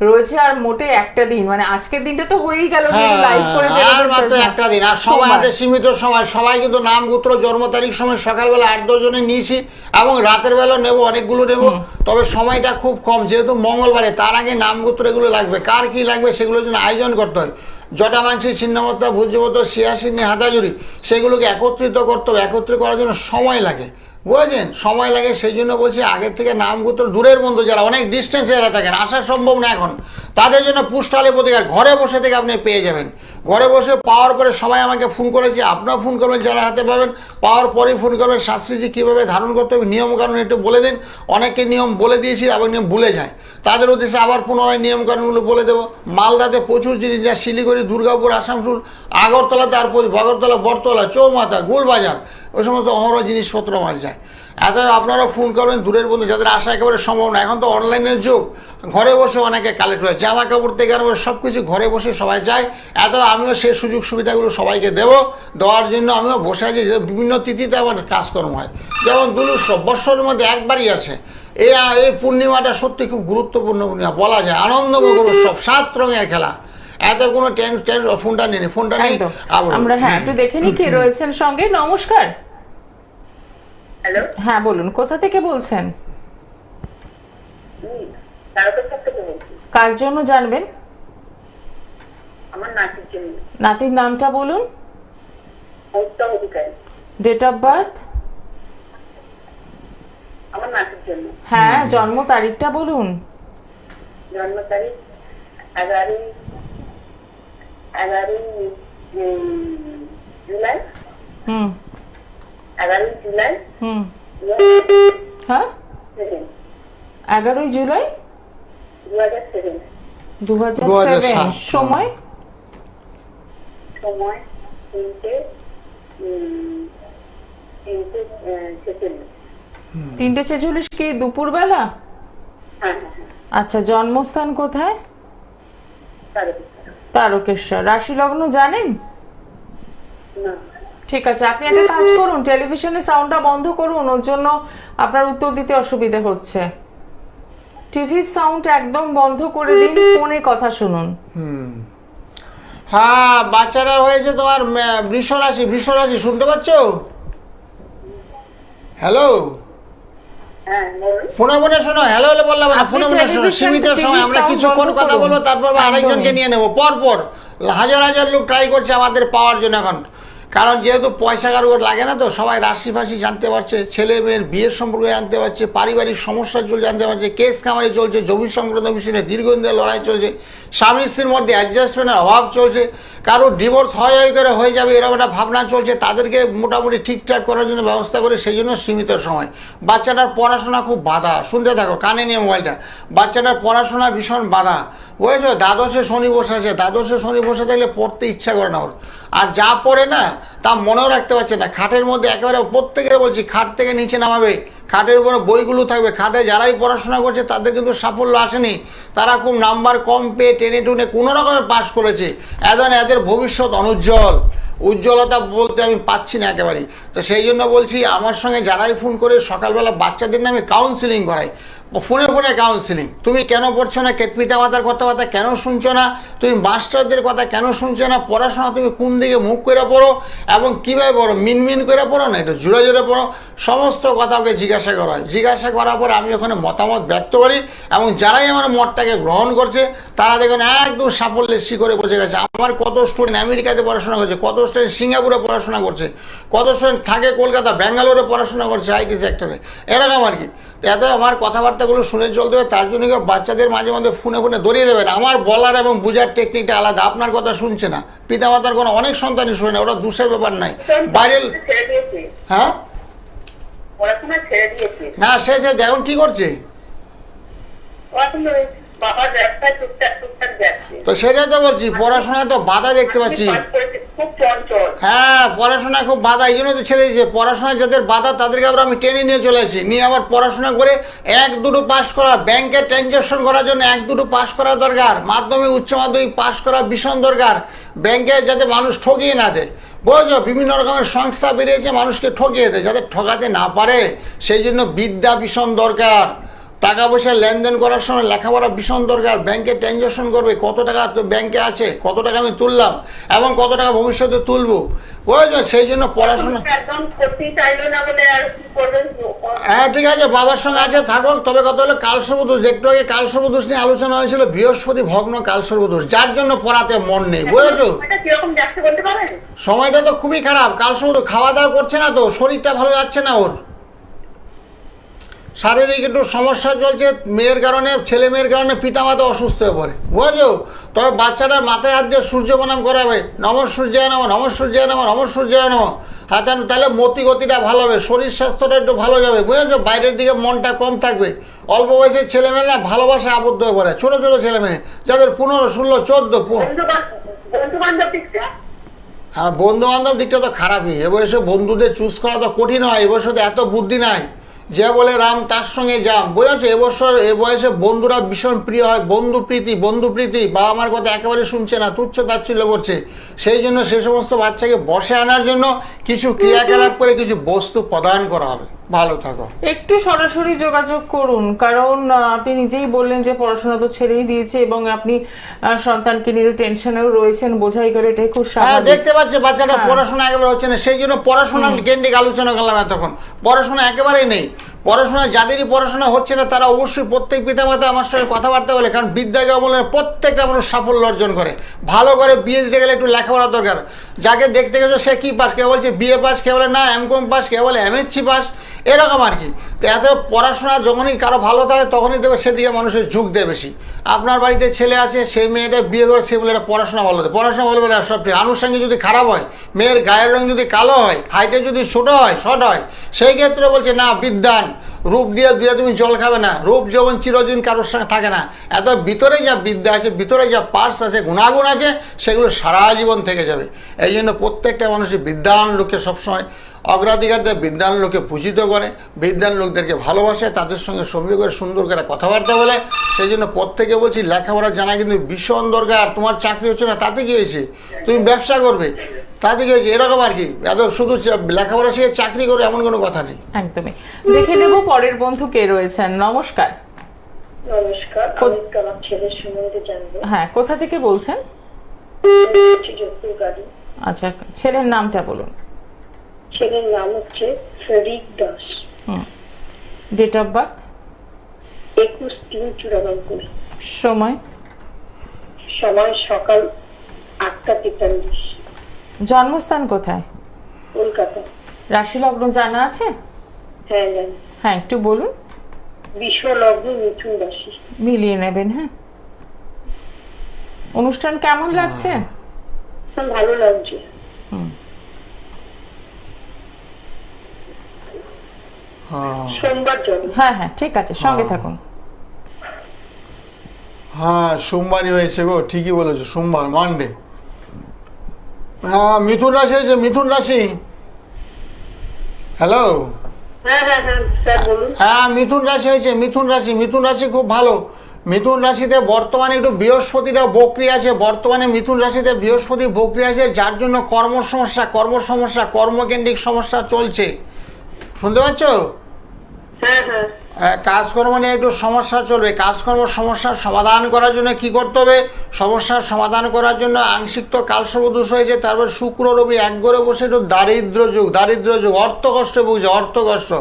রয়েছে আর মোটে একটা দিন, মানে আজকের দিনটা তো হয়েই গেল, লাইভ করে মাত্র একটা দিন, আর সবাই হাতে সীমিত সময়। সবাই কিন্তু নাম গোত্র জন্ম তারিখ সময় সকালবেলা 8-10 জনে নিয়েছি এবং রাতের বেলা নেব, অনেকগুলো নেব। তবে সময়টা খুব কম, যেহেতু মঙ্গলবারে, তার আগে নাম গোত্র এগুলো লাগবে। কার কি লাগবে সেগুলোর জন্য আয়োজন করতে হয়। জটামাংসী, ছিন্নমত্তা, ভূজ্যমত, শিয়াশিন্নি, হাতাজুরি, সেগুলোকে একত্রিত করতে হবে। একত্রিত করার জন্য সময় লাগে, বুঝেছেন, সময় লাগে। সেই জন্য বলছি আগের থেকে নাম গোত্র দূরের বন্ধু যারা অনেক ডিস্টেন্সে যারা থাকেন, আসা সম্ভব না এখন, তাদের জন্য পুষ্টালে প্রতিকার ঘরে বসে থেকে আপনি পেয়ে যাবেন। ঘরে বসে পাওয়ার পরে সবাই আমাকে ফোন করেছে, আপনারা ফোন করবেন যারা হাতে পাবেন, পাওয়ার পরেই ফোন করবেন। শাস্ত্রীজি কীভাবে ধারণ করতে হবে নিয়মকানুন একটু বলে দিন। অনেকে নিয়ম বলে দিয়েছি আবার নিয়ম ভুলে যায়, তাদের উদ্দেশ্যে আবার পুনরায় নিয়মকানুনগুলো বলে দেবো। মালদাতে প্রচুর জিনিস, যা শিলিগুড়ি, দুর্গাপুর, আসানসোল, আগরতলাতে আর বগরতলা, বটতলা, চৌমাথা, গোলবাজার, ওই সমস্ত অহরহ জিনিসপত্র আমার যায়। এত আপনারা ফোন করবেন দূরের বন্ধু যাদের আসা একেবারে সম্ভব না। এখন তো অনলাইনের যুগ, ঘরে বসে অনেকে কালেক্ট হয়, জামা কাপড় থেকে আরম্ভ সব কিছু ঘরে বসে সবাই চায়। এত আমিও সেই সুযোগ সুবিধাগুলো সবাইকে দেওয়ার জন্য আমিও বসে আছি। বিভিন্ন তিথিতে আমার কাজকর্ম হয়, যেমন দুলুৎসব বৎসরের মধ্যে একবারই আছে। এই পূর্ণিমাটা সত্যি খুব গুরুত্বপূর্ণ পূর্ণিমা বলা যায়, আনন্দমুখর উৎসব, 7 রঙের খেলা। এত কোনো ফোনটা নেই, ফোনটা নেই। একদম। আমরা একটু দেখে নিই কে রয়েছেন সঙ্গে। নমস্কার। হ্যালো, হ্যাঁ বলুন, কোথা থেকে বলছেন? তারকেশ্বর থেকে বলছি। কার জন্য জানবেন? আমার নাতির জন্য। নাতির নামটা বলুন। Uttam Adhikari. Date of birth? আমার নাতির জন্য হ্যাঁ, জন্ম তারিখটা বলুন। জন্ম তারিখ 11 জুলাই। হুম 11 জুলাই হুম হ্যাঁ 11ই জুলাই 2007। 2007। সময়? সময় 3:46 কি দুপুরবেলা? হ্যাঁ। আচ্ছা, জন্মস্থান কোথায়? তারকেশ্বর। তারকেশ্বর। রাশি লগ্ন জানেন? না। ঠিক আছে, আপনি একটা কাজ করুন, টেলিভিশনের সাউন্ডটা বন্ধ করুন, ওর জন্য আপনার উত্তর দিতে অসুবিধা হচ্ছে। টিভির সাউন্ড একদম বন্ধ করে দিন, ফোনে কথা শুনুন। হ্যাঁ, বাচ্চারা হয়েছে তোমার বৃষ রাশি, শুনতে পাচ্ছ? হ্যালো, হ্যাঁ বলুন। ফোনে শোনো, হ্যালো হ্যালো বললাম না, আপনি ফোনে শোনো। টেলিভিশন, সীমিত টিভি সময় আমরা সাউন্ড কিছুক্ষণ বন্ধ কথা করুন। বলবো, তারপর আরেকজনকে একদমই। নিয়ে নেবো। পর হাজার হাজার লোক ট্রাই করছে আমাদের পাওয়ার জন্য এখন, কারণ যেহেতু পয়সা কারো লাগে না, তো সবাই রাশি ফাশি জানতে পারছে, ছেলে মেয়ের বিয়ের সম্পর্কে জানতে পারছে, পারিবারিক সমস্যা চলছে জানতে পারছে, কেস কামারি চলছে, জমি সংক্রান্ত বিষয়ে দীর্ঘদিনের লড়াই চলছে, স্বামী স্ত্রীর মধ্যে অ্যাডজাস্টমেন্টের অভাব চলছে, কারো ডিভোর্স হয়ে যাবে এরকম একটা ভাবনা চলছে, তাদেরকে মোটামুটি ঠিকঠাক করার জন্য ব্যবস্থা করে, সেই জন্য সীমিত সময়। বাচ্চাটার পড়াশোনা খুব বাধা, শুনতে থাকো, কানে নিয়ে মোবাইলটা। বাচ্চাটার পড়াশোনা ভীষণ বাধা, বুঝেছো? দ্বাদশে শনি বসে আছে, দ্বাদশে শনি বসে থাকলে পড়তে ইচ্ছা করে না ওর, আর যা পড়ে না তা মনেও রাখতে পারছে না। খাটের মধ্যে একেবারে প্রত্যেকের বলছি, খাট থেকে নিচে নামাবে, খাটের উপরে বইগুলো থাকবে। খাটে যারাই পড়াশোনা করছে তাদের কিন্তু সাফল্য আসেনি, তারা খুব নাম্বার কম পেয়ে টেনে টুনে কোনো রকমে পাশ করেছে। এদের ভবিষ্যৎ অনুজ্জ্বল, উজ্জ্বলতা বলতে আমি পাচ্ছি না একেবারেই। তো সেই জন্য বলছি, আমার সঙ্গে যারাই ফোন করে সকালবেলা বাচ্চাদের নামে কাউন্সিলিং করাই, ফোনে কাউন্সিলিং। তুমি কেন পড়ছো না, পিতা মাতার কথাবার্তা কেন শুনছো না, তুমি মাস্টারদের কথা কেন শুনছো না, পড়াশোনা তুমি কোন দিকে মুখ করে পড়ো এবং কীভাবে পড়ো, মিনমিন করে পড়ো না একটু জোরে জোরে পড়ো, সমস্ত কথা ওকে জিজ্ঞাসা করা হয়। জিজ্ঞাসা করার পর আমি ওখানে মতামত ব্যক্ত করি, এবং যারাই আমার মতটাকে গ্রহণ করছে তারা দেখুন একদম সাফল্যের শিখরে বসে গেছে। আমার কত স্টুডেন্ট আমেরিকাতে পড়াশোনা করছে, কত স্টুডেন্ট সিঙ্গাপুরে পড়াশোনা করছে, কত স্টুডেন্ট থাকে কলকাতা, ব্যাঙ্গালোরে পড়াশোনা করছে আইটি সেক্টরে, এরকম আর কি। এত আমার কথাবার্তাগুলো শুনে চলতে হবে, তার জন্য বাচ্চাদের মাঝে মধ্যে ফোনে পড়িয়ে দেবেন। আমার বলার এবং বোঝার টেকনিকটা আলাদা, আপনার কথা শুনছে না, পিতামাতার কোনো অনেক সন্তানই শুনে না, ওরা দুষের ব্যাপার নাই। বাইরের হ্যাঁ পড়াশোনা ছেড়ে দিয়েছে। না, সে দেখুন কি করছে, বাবার ব্যবসায় টুকটাক যাচ্ছে। তো সেটাই তো বলছি, পড়াশোনায় তো বাধা দেখতে পাচ্ছি। খুব চঞ্চল। হ্যাঁ, পড়াশোনায় খুব বাধা, এই জন্য তো ছেড়ে দিয়েছে। পড়াশোনায় যাদের বাধা তাদেরকে আবার আমি টেনে নিয়ে চলে আসি, নিয়ে আবার পড়াশোনা করে 1-2 পাস করা, ব্যাংকে ট্রানজাকশন করার জন্য 1-2 পাস করা দরকার, মাধ্যমিক উচ্চ মাধ্যমিক পাস করা ভীষণ দরকার, ব্যাংকে যাতে মানুষ ঠকিয়ে না দেয়। বুঝছো, বিভিন্ন রকমের সংস্থা বেরিয়েছে মানুষকে ঠকিয়ে দেয়, যাতে ঠকাতে না পারে, সেই জন্য বিদ্যা ভীষণ দরকার। টাকা পয়সা লেনদেন করার সময় লেখাপড়া ভীষণ দরকার। ব্যাংকে ট্রানজাকশন করবে, কত টাকা তো ব্যাংকে আছে, কত টাকা আমি তুললাম এবং কত টাকা ভবিষ্যতে তুলবো, বুঝেছো? সেই জন্য পড়াশোনা একদম করতেই চাইলো না বলে আর কি করবেন। হ্যাঁ ঠিক আছে, বাবার সঙ্গে আছে থাকুক। তবে কথা হলো কালসর্পদোষ, একটু আগে কালসর্পদোষ নিয়ে আলোচনা হয়েছিল, বৃহস্পতি ভগ্ন কালসর্পদোষ, যার জন্য পড়াতে মন নেই, বুঝেছো? কিরকম যাচ্ছে বলতে পারেন? সময়টা তো খুবই খারাপ, কালসর্পদোষ, খাওয়া দাওয়া করছে না তো, শরীরটা ভালো যাচ্ছে না ওর, শারীরিক একটু সমস্যা চলছে, মেয়ের কারণে, ছেলে মেয়ের কারণে পিতামাতা অসুস্থ হয়ে পড়ে, বুঝছো? তবে বাচ্চাটার মাথায় হাত দিয়ে সূর্য প্রণাম করাবে, নমঃ সূর্যায় নমঃ, নমঃ সূর্যায় নমঃ, নমঃ সূর্যায় নমঃ। হ্যাঁ, তাহলে মতি গতিটা ভালো হবে, শরীর স্বাস্থ্যটা একটু ভালো যাবে, বুঝেছো? বাইরের দিকে মনটা কম থাকবে। অল্প বয়সের ছেলেমেয়েরা ভালোবাসা আবদ্ধ হয়ে পড়ে, ছোটো ছোটো ছেলেমেয়ে যাদের 15, 16, 14। বন্ধু বান্ধব দিকটা হ্যাঁ, বন্ধু বান্ধব দিকটা তো খারাপই। এ বয়সে বন্ধুদের চুজ করা তো কঠিন হয়, এ বয়সে তো এত বুদ্ধি নাই যে বলে রাম তার সঙ্গে যাম, বুঝেছো? এ বয়সে বন্ধুরা ভীষণ প্রিয় হয়, বন্ধু প্রীতি। বাবা মার কথা একেবারে শুনছে না, তুচ্ছ তাচ্ছিল্য করছে। সেই জন্য সে সমস্ত বাচ্চাকে বসে আনার জন্য কিছু ক্রিয়াকলাপ করে কিছু বস্তু প্রদান করা হবে। ভালো থাকো। একটু সরাসরি যোগাযোগ করুন, কারণ আপনি নিজেই বললেন যে পড়াশোনা তো ছেড়েই দিয়েছে এবং আপনি সন্তানকে নিয়ে টেনশনেও রয়েছেন, বোঝাই করে, এটাই খুব হ্যাঁ, স্বাভাবিক। দেখতে পাচ্ছি বাচ্চাটা পড়াশোনা একেবারে হচ্ছে না, সেই জন্য পড়াশোনার কেন্দ্রিক আলোচনা করলাম এতক্ষণ। পড়াশোনা একেবারেই নেই। পড়াশোনা, যাদেরই পড়াশোনা হচ্ছে না তারা অবশ্যই প্রত্যেক পিতামাতা আমার সঙ্গে কথাবার্তা বলে, কারণ বিদ্যাকে অবলম্বনে প্রত্যেকটা মানুষ সাফল্য অর্জন করে। ভালো করে বিয়ে দিতে গেলে একটু লেখাপড়া দরকার। যাকে দেখতে গেছো সে কি পাস, কেউ বলছে বিএ পাস, কেউ বলে না এমকম পাস, কেউ বলে এমএসসি পাস, এরকম আর কি। তো এত পড়াশোনা যখনই কারো ভালো থাকে তখনই দেবে সেদিকে মানুষের ঝুঁক দেয় বেশি। আপনার বাড়িতে ছেলে আছে, সেই মেয়েটা বিয়ে করে, সে বলে এটা পড়াশোনা ভালো, পড়াশোনা ভালো বলে সব ঠিক। আনুষঙ্গিক যদি খারাপ হয়, মেয়ের গায়ের রং যদি কালো হয়, হাইটে যদি ছোটো হয়, শর্ট হয়, সেই ক্ষেত্রে বলছে না বিদ্যান, রূপ দিয়ে তুমি জল খাবে না, রূপ যৌবন চিরদিন কারোর সঙ্গে থাকে না। এত ভিতরে যা বিদ্যা আছে, ভিতরে যা পার্স আছে, গুণাগুণ আছে, সেগুলো সারা জীবন থেকে যাবে। এই জন্য প্রত্যেকটা মানুষের বিদ্যান লোককে সবসময় অগ্রাধিকার দেয়, বিদ্যান লোককে পূজিত করে, বিদ্যান লোকদেরকে ভালোবাসে, তাদের সঙ্গে সঙ্গে করে সুন্দর করে কথাবার্তা বলে। সেই জন্য প্রত্যেকে বলছি লেখাপড়া জানা কিন্তু ভীষণ দরকার। তোমার চাকরি হচ্ছে না তাতে কি হয়েছে, তুমি ব্যবসা করবে তাতে কি হয়েছে, এরকম আর কি। এত শুধু লেখাপড়া শিখে চাকরি করে এমন কোনো কথা নেই। একদমই। দেখে নেব পরের বন্ধু কে রয়েছেন। নমস্কার। নমস্কার, আমি আমার ছেলের সম্বন্ধে জানবো। হ্যাঁ, কোথা থেকে বলছেন? যোধপুর গাড়ি। আচ্ছা, ছেলের নামটা বলুন। ছেলের নাম হচ্ছে Farik Das. Date of birth? 21/3/94। সময়? সময় সকাল 8:43। জন্মস্থান কোথায়? কলকাতা। রাশি লগ্ন জানা আছে? হ্যাঁ জানি। হ্যাঁ, একটু বলুন। বিশ্ব লগ্ন মিথুন রাশি। মিলিয়ে নেবেন। হ্যাঁ, অনুষ্ঠান কেমন লাগছে? ভালো লাগছে। সোমবার জন্ম। হ্যাঁ হ্যাঁ, ঠিক আছে, সঙ্গে থাকুন। হ্যাঁ, সোমবারই হয়েছে গো, ঠিকই বলেছো, সোমবার, মানডে। হ্যাঁ, মিথুন রাশি হয়েছে, মিথুন রাশি। হ্যালো, হ্যাঁ হ্যাঁ হ্যাঁ স্যার বলুন। হ্যাঁ, মিথুন রাশি হয়েছে, মিথুন রাশি খুব ভালো। মিথুন রাশিতে বর্তমানে একটু বৃহস্পতিটা বক্রি আছে, বর্তমানে মিথুন রাশিতে বৃহস্পতি বক্রি আছে, যার জন্য কর্মকেন্দ্রিক সমস্যা চলছে। শুনতে পাচ্ছ? হ্যাঁ হ্যাঁ। কাজকর্ম নিয়ে একটু সমস্যা চলবে। সমস্যার সমাধান করার জন্য কি করতে হবে? সমস্যার সমাধান করার জন্য আংশিক তো কালসর্পদোষ হয়েছে, তারপর শুক্র রবি এক ঘরে বসে একটু দারিদ্র যুগ, অর্থকষ্ট ভুগছে, অর্থকষ্ট,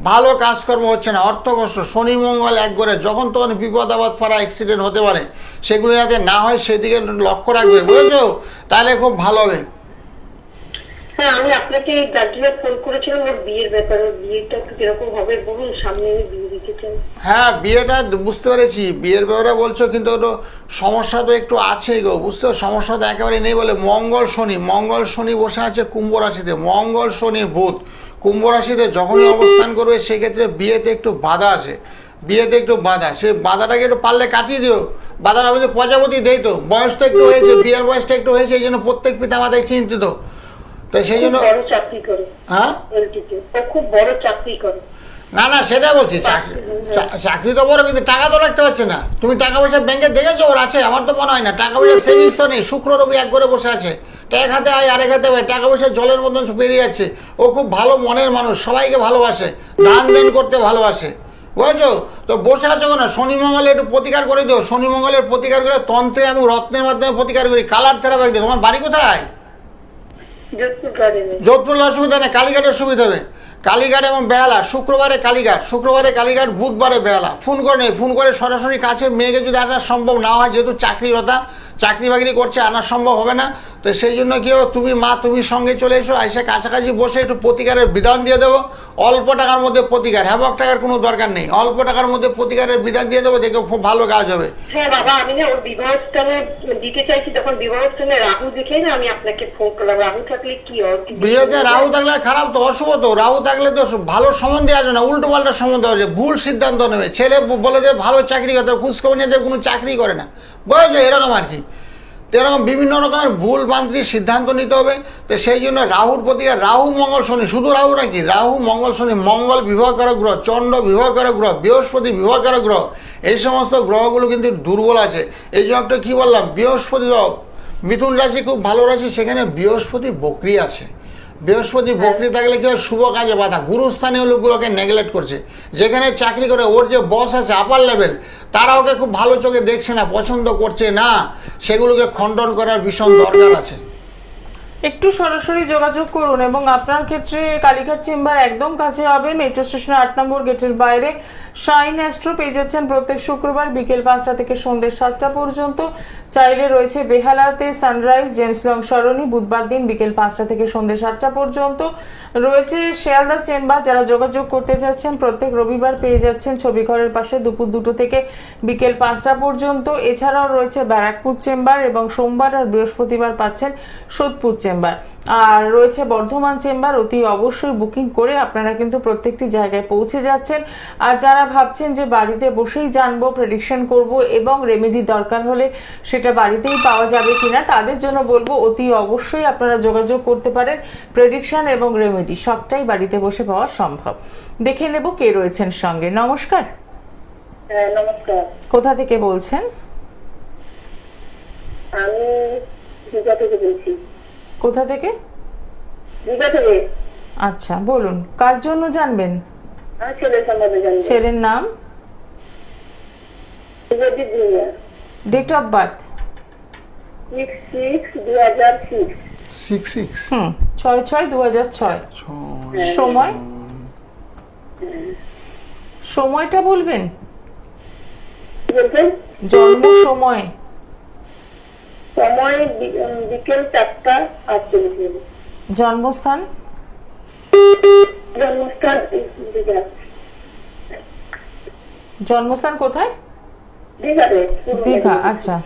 ভালো কাজকর্ম হচ্ছে না, অর্থকষ্ট। শনি মঙ্গল এক ঘরে, যখন তখন বিপদ আপদ পাড়া অ্যাক্সিডেন্ট হতে পারে, সেগুলো যাতে না হয় সেদিকে লক্ষ্য রাখবে, বুঝেছো? তাহলে খুব ভালো হবে। হ্যাঁ, আমি আপনাকে দার্জিলিং ফোন করেছিলাম ওর বিয়ের ব্যাপারে। বিয়েটা কিরকম হবে বলুন, সামনে আমি বিয়ে দিতে চাই। হ্যাঁ, বিয়েটা বুঝতে পেরেছি, বিয়ের ব্যাপারে বলছো, কিন্তু ওটা সমস্যা তো একটু আছেই গো, বুঝতে, সমস্যা তো একেবারে নেই। বলে মঙ্গল শনি বসে আছে কুম্ভ রাশিতে, মঙ্গল শনি বুধ কুম্ভ রাশিতে যখনই অবস্থান করবে সেক্ষেত্রে বিয়েতে একটু বাধা আসে, সে বাধাটাকে একটু পারলে কাটিয়ে দিও। বাধার আমি তো প্রজাপতি দেই তো, বয়স তো একটু হয়েছে, বিয়ের বয়সটা একটু হয়েছে, এই জন্য প্রত্যেক পিতা মাতায় চিন্তিত। তো সেই জন্য বড় চাকরি করে। হ্যাঁ, ও খুব বড় চাকরি করে। না সেটা বলছি, চাকরি তো বড়, কিন্তু টাকা তো রাখতে পারছে না। তুমি টাকা পয়সা ব্যাংকে দেখেছো ওর আছে? আমার তো মনে হয় না। টাকা পয়সা সেভিংসও নেই, শুক্র রবি এক করে বসে আছে, এক হাতে আয় আরেক হাতে হয়, টাকা পয়সা জলের মতন বেরিয়ে যাচ্ছে। ও খুব ভালো মনের মানুষ, সবাইকে ভালোবাসে, দান দেন করতে ভালোবাসে, বুঝেছো? তো বসে আছো কেন? শনি মঙ্গলে একটু প্রতিকার করে দিও। শনি মঙ্গলের প্রতিকার করে তন্ত্রে আমি রত্নের মাধ্যমে প্রতিকার করি, কালার থেরাপি। তোমার বাড়ি কোথায়? যোধপুর অসুবিধা নেই, কালীঘাটের সুবিধা হবে। কালীঘাট এবং বেহালা, শুক্রবারে কালীঘাট, বুধবারে বেহালা। ফোন করে সরাসরি কাছে মেয়েকে যদি আনা সম্ভব না হয়, যেহেতু চাকরি বাকরি করছে, আনা সম্ভব হবে না, তো সেই জন্য কি হবে, তুমি সঙ্গে চলে এসো, এসে কাছাকাছি বসে একটু প্রতিকারের বিধান দিয়ে দেবো। অল্প টাকার মধ্যে প্রতিকার, হ্যাবক টাকার কোনো দরকার নেই, অল্প টাকার মধ্যে প্রতিকারের বিধান দিয়ে দেবো, দেখে খুব ভালো কাজ হবে। হ্যাঁ বাবা, আমি না ওর বিবাহস্থানে দিতে চাইছি, তখন বিবাহস্থানে রাহু দেখে না আমি আপনাকে ফোন করলাম। রাহু থাকলে কি হয়? বিয়েতে রাহু থাকলে খারাপ তো, অশুভ তো। রাহু থাকলে তো ভালো সম্বন্ধে আসবে না, উল্টো পাল্টা সম্বন্ধে আসবে, ভুল সিদ্ধান্ত নেবে। ছেলে বলে যে ভালো চাকরি করতে, খোঁজখবর নিয়ে কোনো চাকরি করে না, বুঝেছো, এরকম আর কি। তো এরকম বিভিন্ন রকমের ভুল বান্তির সিদ্ধান্ত নিতে হবে। তো সেই জন্য রাহুর প্রতিকার, রাহু মঙ্গল শনি, শুধু রাহু নাকি, রাহু মঙ্গল শনি, মঙ্গল বিবাহকারক গ্রহ, চন্দ্র বিবাহকারক গ্রহ, বৃহস্পতি বিবাহকারক গ্রহ, এই সমস্ত গ্রহগুলো কিন্তু দুর্বল আছে। এই জন্য একটা কী বললাম, বৃহস্পতি গ্রহ, মিথুন রাশি খুব ভালো রাশি, সেখানে বৃহস্পতি বক্রি আছে। বৃহস্পতি বক্রি থাকলে কি হয়, শুভ কাজে বাধা, গুরুস্থানীয় লোকগুলোকে নেগলেক্ট করছে। যেখানে চাকরি করে ওর যে বস আছে আপার লেভেল, তারা ওকে খুব ভালো চোখে দেখছে না, পছন্দ করছে না, সেগুলোকে খণ্ডন করার ভীষণ দরকার আছে। একটু সরাসরি যোগাযোগ করুন, এবং আপনার ক্ষেত্রে কালীঘাট চেম্বার একদম কাছে হবে, মেট্রো স্টেশনের 8 নম্বর গেটের বাইরে। শাইন অ্যাস্ট্রো পেয়ে যাচ্ছেন প্রত্যেক শুক্রবার বিকেল 5টা থেকে সন্ধ্যে 7টা পর্যন্ত। চাইলে রয়েছে বেহালাতে সানরাইজ জেমস লং সরণি, বুধবার দিন বিকেল 5টা থেকে সন্ধ্যে 7টা পর্যন্ত। রয়েছে শিয়ালদা চেম্বার, যারা যোগাযোগ করতে চাচ্ছেন প্রত্যেক রবিবার পেয়ে যাচ্ছেন ছবিঘরের পাশে দুপুর 2টো থেকে বিকেল 5টা পর্যন্ত। এছাড়াও রয়েছে ব্যারাকপুর চেম্বার, এবং সোমবার আর বৃহস্পতিবার পাচ্ছেন সোদপুর চেম্বার। আর রয়েছে বর্ধমান চেম্বার। অতি অবশ্যই বুকিং করে আপনারা কিন্তু প্রত্যেকটি জায়গায় পৌঁছে যাচ্ছেন। আর যারা ভাবছেন যে বাড়িতে বসেই জানবো, প্রেডিকশন করব এবং রেমেডি দরকার হলে সেটা বাড়িতেই পাওয়া যাবে কিনা, তাদের জন্য বলবো অতি অবশ্যই আপনারা যোগাযোগ করতে পারেন। প্রেডিকশন এবং রেমেডি সবটাই বাড়িতে বসে পাওয়া সম্ভব। দেখে নেব কে রয়েছেন সঙ্গে। নমস্কার। হ্যাঁ নমস্কার। কোথা থেকে বলছেন? আমি দীঘা থেকে বলছি। কোথা থেকে? দীঘা থেকে। আচ্ছা, বলুন কার জন্য জানবেন? আমার ছেলের সম্বন্ধে জানি। ছেলের নাম, ডেট অফ বার্থ? 6/6/2006। 6/6 6/6/2006। সময়, সময়টা বলবেন, বলছেন? জন্ম সময়? সময় বিকেল 4:48। জন্মস্থান? জন্মস্থান দীঘা। জন্মস্থান কোথায়? দীঘাতে। দীঘা। আচ্ছা,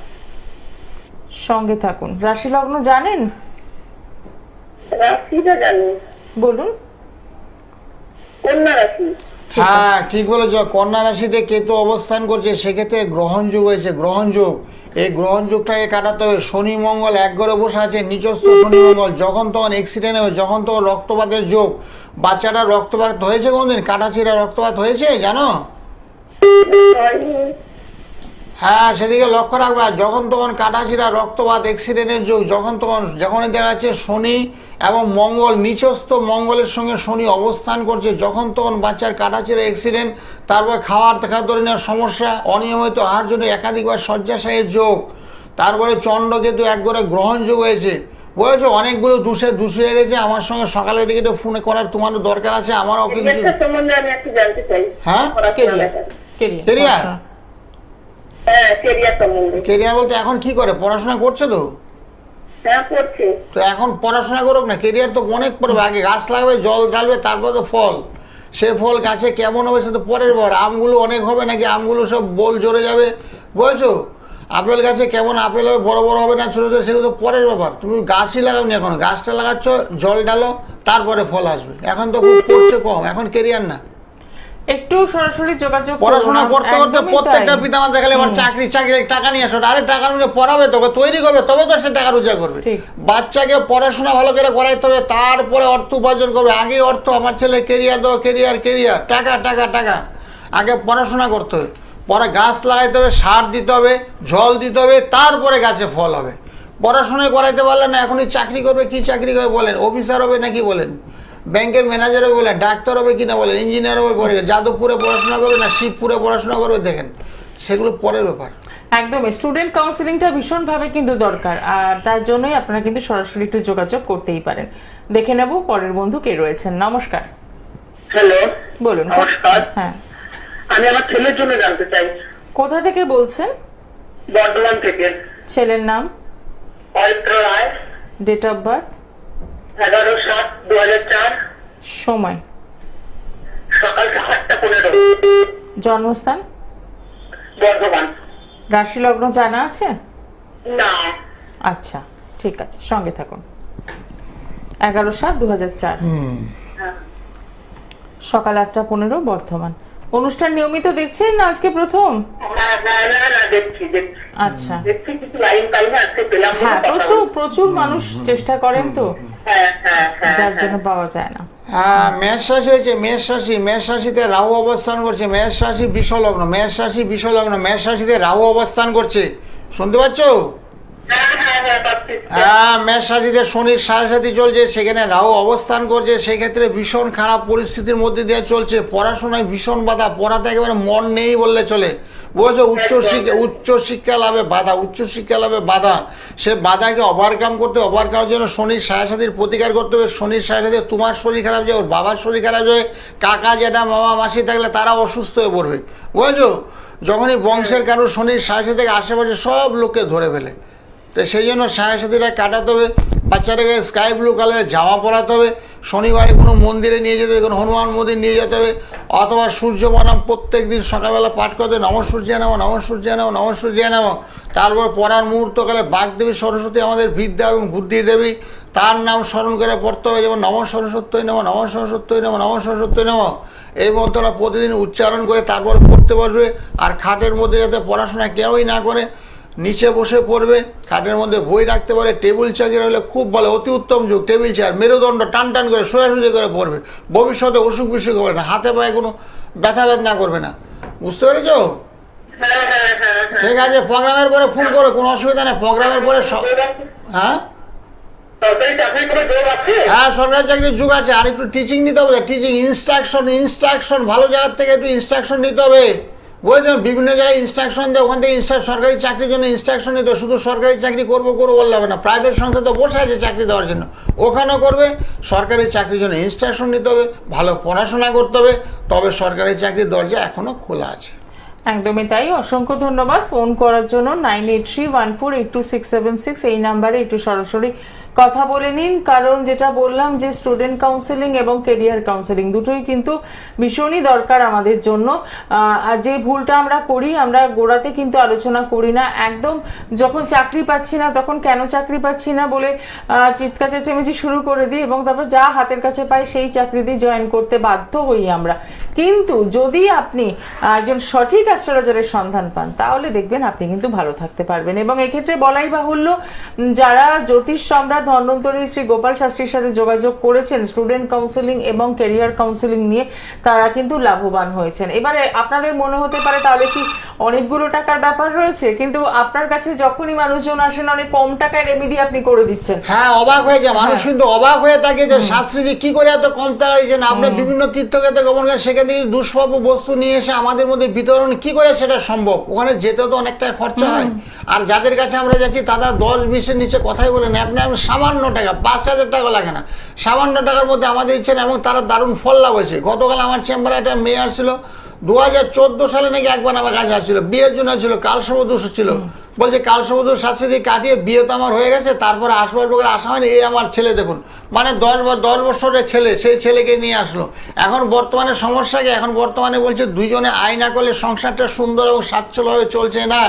সঙ্গে থাকুন। রাশি লগ্ন জানেন? রাশিটা জানি। বলুন। কন্যা রাশি। হ্যাঁ ঠিক বলেছ, কন্যা রাশিতে কেতু অবস্থান করছে, সেক্ষেত্রে গ্রহণ যুগ হয়েছে, গ্রহণ যুগ। এই গ্রহণ যুগটাকে কাটাতে হবে। শনি মঙ্গল এক ঘরে বসে আছে, নিচস্থ শনি মঙ্গল, যখন তখন অ্যাক্সিডেন্ট হবে, যখন তখন রক্তপাতের যোগ। বাচ্চাটা রক্তপাত হয়েছে কোনদিন? কাটাছিড়া রক্তপাত হয়েছে জানো? হ্যাঁ, সেদিকে লক্ষ্য রাখবে। আর যখন তখন কাটাছিড়া রক্তপাত, অ্যাক্সিডেন্টের যুগ, যখন তখন যখনই দেখা যাচ্ছে শনি এবং মঙ্গল, নিচস্থ মঙ্গলের সঙ্গে শনি অবস্থান করছে, যখন তখন বাচ্চার কাটাছিড়া অ্যাক্সিডেন্ট, তারপর খাদ্যজনিত সমস্যা, অনিয়মিত আহার জন্য একাধিকবার শয্যাশায়ীর যোগ, তারপরে চন্দ্রকেতু এক ঘরে গ্রহণ যোগ হয়েছে। বুঝেছো, অনেকগুলো দূষে গেছে। আমার সঙ্গে সকালের দিকে একটু ফোন করার তোমারও দরকার আছে, আমারও কিছু। সম্বন্ধে আমি একটু জানতে চাই। হ্যাঁ, কেরিয়ার। হ্যাঁ, কেরিয়ার সম্বন্ধে। কেরিয়ার বলতে এখন কি করে? পড়াশোনা করছে তো? হ্যাঁ, করছে। তো এখন পড়াশোনা করুক না, কেরিয়ার তো অনেক পড়বে। আগে গাছ লাগবে, জল ঢালবে, তারপর তো ফল। সে ফল গাছে কেমন হবে সে তো পরের ব্যাপার। আমগুলো অনেক হবে নাকি আমগুলো সব বোল জড়ে যাবে, বুঝেছো? আপেল গাছে কেমন আপেল হবে, বড় বড় হবে না ছোটো ছোটো, সেগুলো তো পরের ব্যাপার। তুমি গাছই লাগাও নি, এখন গাছটা লাগাচ্ছ, জল ঢালো, তারপরে ফল আসবে। এখন তো খুব পড়ছে কম, এখন কেরিয়ার না। একটু সরাসরি যোগাযোগ করুন। পড়াশোনা করতে করতে একদমই প্রত্যেকটা তাই। পিতামাতা দেখালে এবার চাকরি টাকা নিয়ে আসো, আরে টাকার মধ্যে পড়াবে, তোকে তৈরি করবে, তবে তো সে টাকা রোজগার করবে। ঠিক। বাচ্চাকে পড়াশোনা ভালো করে করাইতে হবে, তারপরে অর্থ উপার্জন করবে। আগে অর্থ, আমার ছেলে কেরিয়ার দাও, কেরিয়ার, টাকা টাকা টাকা। আগে পড়াশোনা করতে হবে, পরে গাছ লাগাইতে হবে, সার দিতে হবে, জল দিতে হবে, তারপরে গাছে ফল হবে। পড়াশোনায় করাইতে পারলে না, এখনই চাকরি করবে। কি চাকরি করবে বলেন? অফিসার হবে নাকি বলেন? ব্যাংকের ম্যানেজার হবে বলে, ডাক্তার হবে কিনা বলেন, ইঞ্জিনিয়ার হবে বলে, যাদবপুরে পড়াশোনা করবে না শিবপুরে পড়াশোনা করবে, দেখেন সেগুলো পরের ব্যাপার। একদম স্টুডেন্ট কাউন্সিলিংটা ভীষণভাবে কিন্তু দরকার, আর তার জন্যই আপনারা কিন্তু সরাসরি একটু যোগাযোগ করতেই পারেন। দেখে নেব পরের বন্ধু কে রয়েছেন। নমস্কার। হ্যালো, বলুন। নমস্কার। হ্যাঁ, আমি আমার ছেলের জন্য জানতে চাই। কোথা থেকে বলছেন? বর্ধমান থেকে। ছেলের নাম? অরিত্র রায়। ডেট অফ বার্থ, 11/7/2004, সময়, সকাল 8:15, জন্মস্থান, বর্ধমান। রাশি লগ্ন জানা আছে? না। আচ্ছা, ঠিক আছে, সঙ্গে থাকুন। 11/7/2004, হ্যাঁ। সকাল 8:15, বর্ধমান। অনুষ্ঠান নিয়মিত দেখছেন না আজকে প্রথম? না, দেখছি। আচ্ছা, দেখছি কিছু লাইন টাইমে আজকে পেলাম না, হ্যাঁ, কথা প্রচুর প্রচুর মানুষ চেষ্টা করেন তো, হ্যাঁ। যার জন্য পাওয়া যায় না। মেষ রাশি হয়েছে, মেষ রাশিতে রাহু অবস্থান করছে, মেষ রাশি বিষলগ্ন, মেষ রাশিতে রাহু অবস্থান করছে, শুনতে পাচ্ছ? হ্যাঁ, পাচ্ছি। মেষ রাশিতে শনির 7.5 চলছে, সেখানে রাহু অবস্থান করছে, সেক্ষেত্রে ভীষণ খারাপ পরিস্থিতির মধ্যে দিয়ে চলছে, পড়াশোনায় ভীষণ বাধা, পড়াতে একেবারে মন নেই বললে চলে, বুঝছো? উচ্চশিক্ষা লাভে বাধা, সে বাধাকে ওভারকাম করার জন্য শনির 7.5 প্রতিকার করতে হবে। শনির 7.5 তোমার শরীর খারাপ যায়, ওর বাবার শরীর খারাপ যায়, কাকা জেঠা মামা মাসি থাকলে তারা অসুস্থ হয়ে পড়বে, বুঝছো? যখনই বংশের কারো শনির 7.5 থেকে আশেপাশে সব লোককে ধরে ফেলে, তো সেই জন্য 7.5 কাটাতে হবে। বাচ্চাটাকে স্কাই ব্লু কালারের জামা পরাতে হবে, শনিবারে কোনো মন্দিরে নিয়ে যেতে হবে, কোনো হনুমান মন্দির নিয়ে যেতে হবে, অথবা সূর্য বনাম প্রত্যেক দিন সকালবেলা পাঠ করতে হবে, নমঃ সূর্যায় নমঃ, নমঃ সূর্যায় নমঃ, নমঃ সূর্যায় নমঃ। তারপর পড়ার মুহূর্তকালে বাগদেবী সরস্বতী আমাদের বিদ্যা এবং বুদ্ধির দেবী, তার নাম স্মরণ করে পড়তে হবে, যেমন নমঃ সরস্বত্যই নমঃ, নমঃ সরস্বত্যই নমঃ, নমঃ সরস্বত্যই নমঃ। এই মন্ত্রটা প্রতিদিন উচ্চারণ করে তারপর পড়তে বসবে। আর খাটের মধ্যে যাতে পড়াশোনা কেউই না করে, নিচে বসে পড়বে, খাটের মধ্যে বই রাখতে পারে, টেবিল চেয়ার হলে খুব ভালো, অতি উত্তম যুগ টেবিল চেয়ার, মেরুদণ্ড টান টান করে সোজাসুজি করে পড়বে, ভবিষ্যতে অসুখ বিসুখ হবে না, হাতে পায়ে কোনো ব্যথা বেদনা করবে না, বুঝতে পেরেছো? হ্যাঁ। ঠিক আছে, প্রোগ্রামের পরে ফোন করো, কোনো অসুবিধা নেই, প্রোগ্রামের পরে হ্যাঁ সরকারি চাকরি করে জোর আছে? হ্যাঁ, সরকারি চাকরির যুগ আছে। আর একটু টিচিং নিতে হবে, টিচিং ইনস্ট্রাকশন ভালো জায়গার থেকে একটু ইনস্ট্রাকশন নিতে হবে, বুঝলেন? বিভিন্ন জায়গায় ইনস্ট্রাকশন দেয়, ওখান থেকে সরকারি চাকরির জন্য ইনস্ট্রাকশন নিতে হবে। শুধু সরকারি চাকরি করবো বললে হবে না, প্রাইভেট সংস্থা তো বসে আছে চাকরি দেওয়ার জন্য, ওখানেও করবে। সরকারি চাকরির জন্য ইনস্ট্রাকশন নিতে হবে, ভালো পড়াশোনা করতে হবে, তবে সরকারি চাকরির দরজা এখনো খোলা আছে। একদমই তাই, অসংখ্য ধন্যবাদ ফোন করার জন্য। 9831482676 এই নাম্বারে একটু সরাসরি কথা বলে নিন, কারণ যেটা বললাম যে স্টুডেন্ট কাউন্সেলিং এবং কেরিয়ার কাউন্সেলিং দুটোই কিন্তু ভীষণই দরকার আমাদের জন্য। আর যে ভুলটা আমরা করি, আমরা গোড়াতে কিন্তু আলোচনা করি না, একদম যখন চাকরি পাচ্ছি না তখন কেন চাকরি পাচ্ছি না বলে চিৎকার চেঁচামেচি শুরু করে দিই, এবং তারপর যা হাতের কাছে পাই সেই চাকরিতে জয়েন করতে বাধ্য হই আমরা। কিন্তু যদি আপনি একজন সঠিক অ্যাস্ট্রোলজারের সন্ধান পান, তাহলে দেখবেন আপনি কিন্তু ভালো থাকতে পারবেন। এবং এক্ষেত্রে বলাই বাহুল্য, যারা জ্যোতিষ সম্রাট ধন্বন্তরী শ্রী গোপাল শাস্ত্রীর সাথে যোগাযোগ করেছেন স্টুডেন্ট কাউন্সেলিং এবং ক্যারিয়ার কাউন্সেলিং নিয়ে, তারা কিন্তু লাভবান হয়েছেন। এবারে আপনাদের মনে হতে পারে তাহলে কি অনেকগুলো টাকার ব্যাপার রয়েছে, কিন্তু আপনার কাছে যখনই মানুষজন আসেন অনেক কম টাকায় রেমেডি আপনি করে দিচ্ছেন। হ্যাঁ, অবাক হয়ে যায় মানুষ, কিন্তু অবাক হয়ে থাকে যে শাস্ত্রী যে কি করে এত কম টাকা দিয়েছেন। আপনার বিভিন্ন তীর্থক্ষেত্রে গমন করে সেখান থেকে দুষ্প্রাপ্য বস্তু নিয়ে এসে আমাদের মধ্যে বিতরণ কি করে সেটা সম্ভব? ওখানে যেতে তো অনেকটা খরচা হয়। আর যাদের কাছে আমরা যাচ্ছি তারা 10-20-এর নিচে কথাই বলে না, আপনি সামান্য টাকা, 5,000 টাকা লাগে না, সামান্য টাকার মধ্যে আমাদের ইচ্ছেন, এবং তারা দারুণ ফল লাভ হয়েছে। গতকাল আমার চেম্বারে একটা মেয়ে আসছিল, 2014 সালে নাকি একবার আমার কাছে আসছিল, বিয়ের জন্য ছিল, কালসর্পদোষ ছিল, বলছে কালসর্পদোষ শাস্তি কাটিয়ে বিয়ে তো আমার হয়ে গেছে, তারপরে আসবার করে আসা হয়নি, এই আমার ছেলে দেখুন, মানে 10 বছরের ছেলে, সেই ছেলেকে নিয়ে আসলো। এখন বর্তমানে সমস্যা কি, এখন বর্তমানে বলছে দুইজনে আয় না করলে সংসারটা সুন্দর এবং স্বাচ্ছলভাবে চলছে না,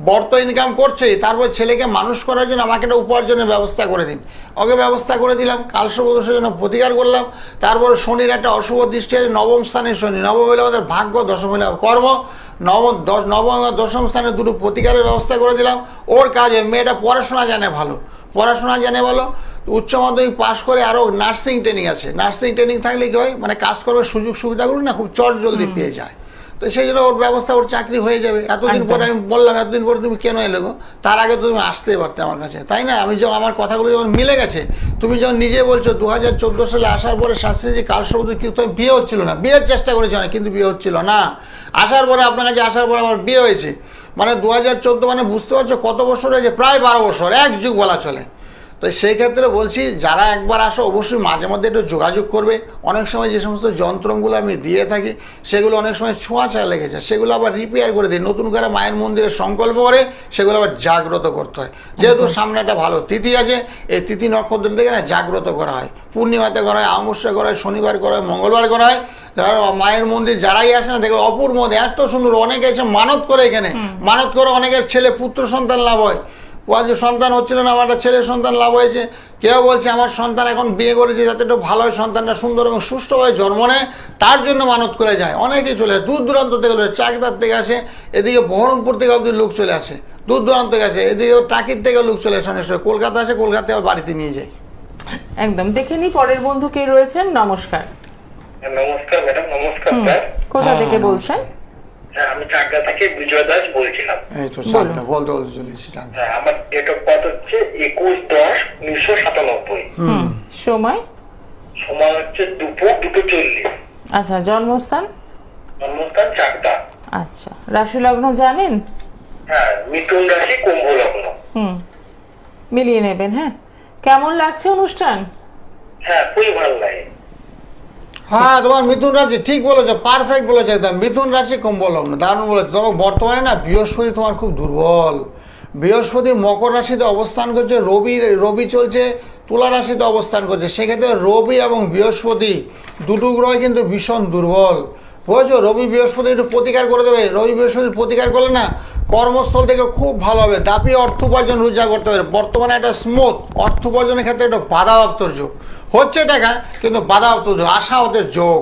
বর্ত ইনকাম করছে, তারপর ছেলেকে মানুষ করার জন্য আমাকে একটা উপার্জনের ব্যবস্থা করে দিন। ওকে ব্যবস্থা করে দিলাম, কালসর্পদোষের জন্য প্রতিকার করলাম। তারপর শনির একটা অশুভ দৃষ্টি আছে, নবম স্থানে শনি, নবম হলে আমাদের ভাগ্য, দশম হলে কর্ম, নবম এবং দশম স্থানে দুটো প্রতিকারের ব্যবস্থা করে দিলাম। ওর কাজে মেয়েটা পড়াশোনা জানে ভালো, উচ্চ মাধ্যমিক পাশ করে আরও নার্সিং ট্রেনিং আছে, নার্সিং ট্রেনিং থাকলে কি হয়, মানে কাজকর্মের সুযোগ সুবিধাগুলো না খুব চট জলদি পেয়ে যায়। তো সেই জন্য ওর ব্যবস্থা, ওর চাকরি হয়ে যাবে। এতদিন পরে আমি বললাম, এতদিন পরে তুমি কেন এলে গো? তার আগে তো তুমি আসতেই পারতে আমার কাছে, তাই না? আমি যখন আমার কথাগুলো যখন মিলে গেছে, তুমি যখন নিজে বলছো 2014 সালে আসার পরে শাস্ত্রী যে কালসর্পদোষ, কিন্তু বিয়ে হচ্ছিল না, বিয়ের চেষ্টা করেছি অনেক, কিন্তু বিয়ে হচ্ছিল না। আসার পরে আপনার কাছে আসার পরে আমার বিয়ে হয়েছে, মানে 2014, মানে বুঝতে পারছো কত বছর হয়েছে? প্রায় 12 বছর, এক যুগ বলা চলে। তো তো সেই ক্ষেত্রে বলছি যারা একবার আসো অবশ্যই মাঝে মধ্যে একটু যোগাযোগ করবে। অনেক সময় যে সমস্ত যন্ত্রগুলো আমি দিয়ে থাকি সেগুলো অনেক সময় ছোঁয়াচা লেগেছে, সেগুলো আবার রিপেয়ার করে দিই, নতুন করে মায়ের মন্দিরে সংকল্প করে সেগুলো আবার জাগ্রত করতে হয়। যেহেতু সামনে একটা ভালো তিথি আছে, এই তিথি নক্ষত্র থেকে না জাগ্রত করা হয়, পূর্ণিমাতে করা হয়, অমাবস্যা করা হয়, শনিবার করা হয়, মঙ্গলবার করা হয়। মায়ের মন্দির যারাই আসে না দেখো অপূর্ব এত সুন্দর, অনেকে এসে মানত করে, এখানে মানত করে অনেকের ছেলে পুত্র সন্তান লাভ হয়। যে সন্তান হচ্ছিল না, আমার একটা ছেলের সন্তান লাভ হয়েছে। কেউ বলছে আমার সন্তান এখন বিয়ে করেছে যাতে একটু ভালো হয়, সন্তানটা সুন্দর এবং সুষ্ঠুভাবে জন্ম নেয়, তার জন্য মানত করে যায়। অনেকেই চলে দূর দূরান্ত থেকে চাকদার থেকে আসে, এদিকে বহরমপুর থেকে অব্দি লোক চলে আসে, দূর দূরান্ত থেকে আসে, এদিকে টাকির থেকে লোক চলে আসে, অনেক সময় কলকাতা আসে, কলকাতা আবার বাড়িতে নিয়ে যায়। একদম দেখে নি পরের বন্ধু কে রয়েছেন। নমস্কার। নমস্কার ম্যাডাম। নমস্কার স্যার। কোথা থেকে বলছেন? হ্যাঁ, আমি চাকদা থেকে বিজয় দাস বলছিলাম। এই তো চাকদা বলতে বলতে চলে এসেছি। হ্যাঁ, আমার ডেট অফ বার্থ হচ্ছে 21/10/1997। সময়? সময় হচ্ছে দুপুর 2:40। আচ্ছা, জন্মস্থান? জন্মস্থান চাকদা। আচ্ছা, রাশি লগ্ন জানেন? হ্যাঁ, মিথুন রাশি, কুম্ভ লগ্ন। মিলিয়ে নেবেন। হ্যাঁ, কেমন লাগছে অনুষ্ঠান? হ্যাঁ, খুবই ভালো লাগে। হ্যাঁ, তোমার মিথুন রাশি ঠিক বলেছো, পারফেক্ট বলেছো একদম। মিথুন রাশি কুম্ভ লগ্ন, দারুণ বলেছো। তবে বর্তমানে না বৃহস্পতি তোমার খুব দুর্বল। বৃহস্পতি মকর রাশিতে অবস্থান করছে, রবি চলছে তুলা রাশিতে অবস্থান করছে। সেক্ষেত্রে রবি এবং বৃহস্পতি দুটো গ্রহ কিন্তু ভীষণ দুর্বল, বুঝেছো। রবি বৃহস্পতি একটু প্রতিকার করে দেবে। রবি বৃহস্পতি প্রতিকার করলে না কর্মস্থল থেকে খুব ভালো হবে, দাপিয়ে অর্থ উপার্জন রোজগার করতে পারে। বর্তমানে একটা স্মুথ অর্থ উপার্জনের ক্ষেত্রে একটা বাধাপ্রাপ্তর যোগ হচ্ছে, টাকা কিন্তু বাধাপ্রাপ্ত যোগ, আশা ওদের যোগ,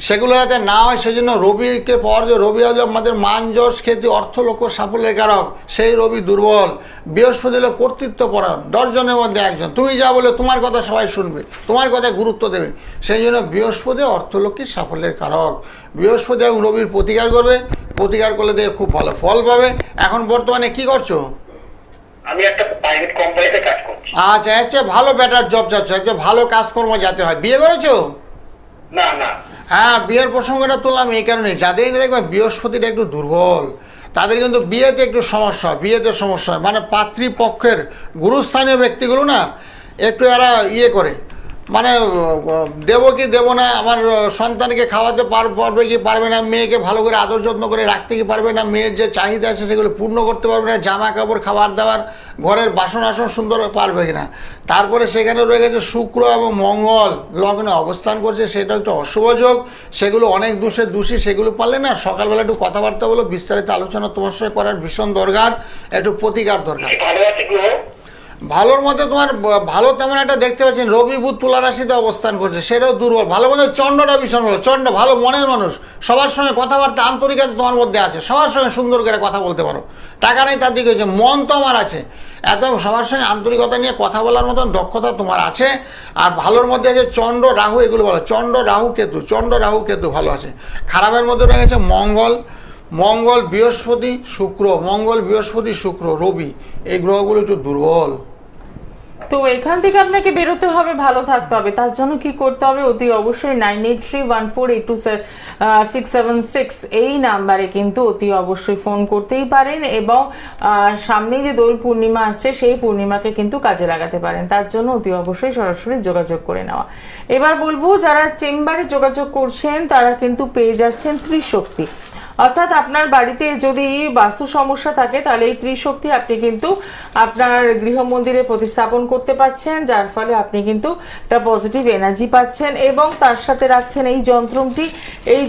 সেগুলো যাতে না হয় সেজন্য রবিকে পাওয়ার যে রবি হলো আমাদের মান যশ খ্যাতি অর্থ লক্ষ্য সাফল্যের কারক, সেই রবি দুর্বল। বৃহস্পতি হলো কর্তৃত্ব পরায়ণ, 10 জনের মধ্যে একজন, তুমি যা বলে তোমার কথা সবাই শুনবে, তোমার কথায় গুরুত্ব দেবে। সেই জন্য বৃহস্পতি অর্থলক্ষ্মীর সাফল্যের কারক। বৃহস্পতি এবং রবির প্রতিকার করবে, প্রতিকার করলে দেখে খুব ভালো ফল পাবে। এখন বর্তমানে কি করছো? আমি একটা প্রাইভেট কোম্পানিতে কাজ করছি। আচ্ছা, হচ্ছে ভালো বেটার জব যাচ্ছে, একটা ভালো কাজকর্ম যাতে হয়। বিয়ে করেছো? না না। হ্যাঁ, বিয়ের প্রসঙ্গটা তুললাম এই কারণে, যাদের দেখবে বৃহস্পতিটা একটু দুর্বল তাদের কিন্তু বিয়েতে একটু সমস্যা, বিয়েতে সমস্যা হয়। মানে পাত্রীপক্ষের গুরুস্থানীয় ব্যক্তিগুলো না একটু এরা করে, মানে দেবো কি দেবো না, আমার সন্তানকে খাওয়াতে পারবে কি পারবে না, মেয়েকে ভালো করে আদর যত্ন করে রাখতে কি পারবে না, মেয়ের যে চাহিদা আছে সেগুলো পূর্ণ করতে পারবে না, জামা কাপড় খাবার দাবার ঘরের বাসন আসন সুন্দর পারবে কিনা। তারপরে সেখানে রয়ে গেছে শুক্র এবং মঙ্গল লগ্নে অবস্থান করছে, সেটা একটু অশুভ যোগ, সেগুলো অনেক দোষী, সেগুলো পারলে না সকালবেলা একটু কথাবার্তা বলো, বিস্তারিত আলোচনা তোমার সঙ্গে করার ভীষণ দরকার, একটু প্রতিকার দরকার। ভালো আছে গ্রহ? ভালোর মধ্যে তোমার ভালো তেমন একটা দেখতে পাচ্ছেন, রবি বুধ তুলা রাশিতে অবস্থান করছে, সেটাও দুর্বল। ভালো মধ্যে চন্দ্রটা ভীষণ ভালো, চন্দ্র ভালো মনের মানুষ, সবার সঙ্গে কথাবার্তা আন্তরিকতা তোমার মধ্যে আছে, সবার সঙ্গে সুন্দর করে কথা বলতে পারো। টাকা নেই তার দিকে হচ্ছে, মন তো আমার আছে, এত সবার সঙ্গে আন্তরিকতা নিয়ে কথা বলার মতন দক্ষতা তোমার আছে। আর ভালোর মধ্যে আছে চন্দ্র রাহু, এগুলো ভালো, চন্দ্র রাহু কেতু ভালো আছে। খারাপের মধ্যে রয়ে গেছে মঙ্গল বৃহস্পতি শুক্র, রবি, এই গ্রহগুলো একটু দুর্বল। তো এখান থেকে আপনাকে বেরোতে হবে, ভালো থাকতে হবে। তার জন্য কি করতে হবে? অতি অবশ্যই 9831482676 এই নাম্বারে কিন্তু অতি অবশ্যই ফোন করতেই পারেন, এবং সামনেই যে দোল পূর্ণিমা আসছে সেই পূর্ণিমাকে কিন্তু কাজে লাগাতে পারেন। তার জন্য অতি অবশ্যই সরাসরি যোগাযোগ করে নেওয়া। এবার বলবো যারা চেম্বারে যোগাযোগ করছেন তারা কিন্তু পেয়ে যাচ্ছেন ত্রিশক্তি, অর্থাৎ আপনার বাড়িতে যদি বাস্তু সমস্যা থাকে তাহলে এই ত্রিশক্তি আপনি কিন্তু আপনার গৃহ মন্দিরে প্রতিস্থাপন করতে পারছেন, যার ফলে আপনি কিন্তু একটা পজিটিভ এনার্জি পাচ্ছেন, এবং তার সাথে রাখছেন এই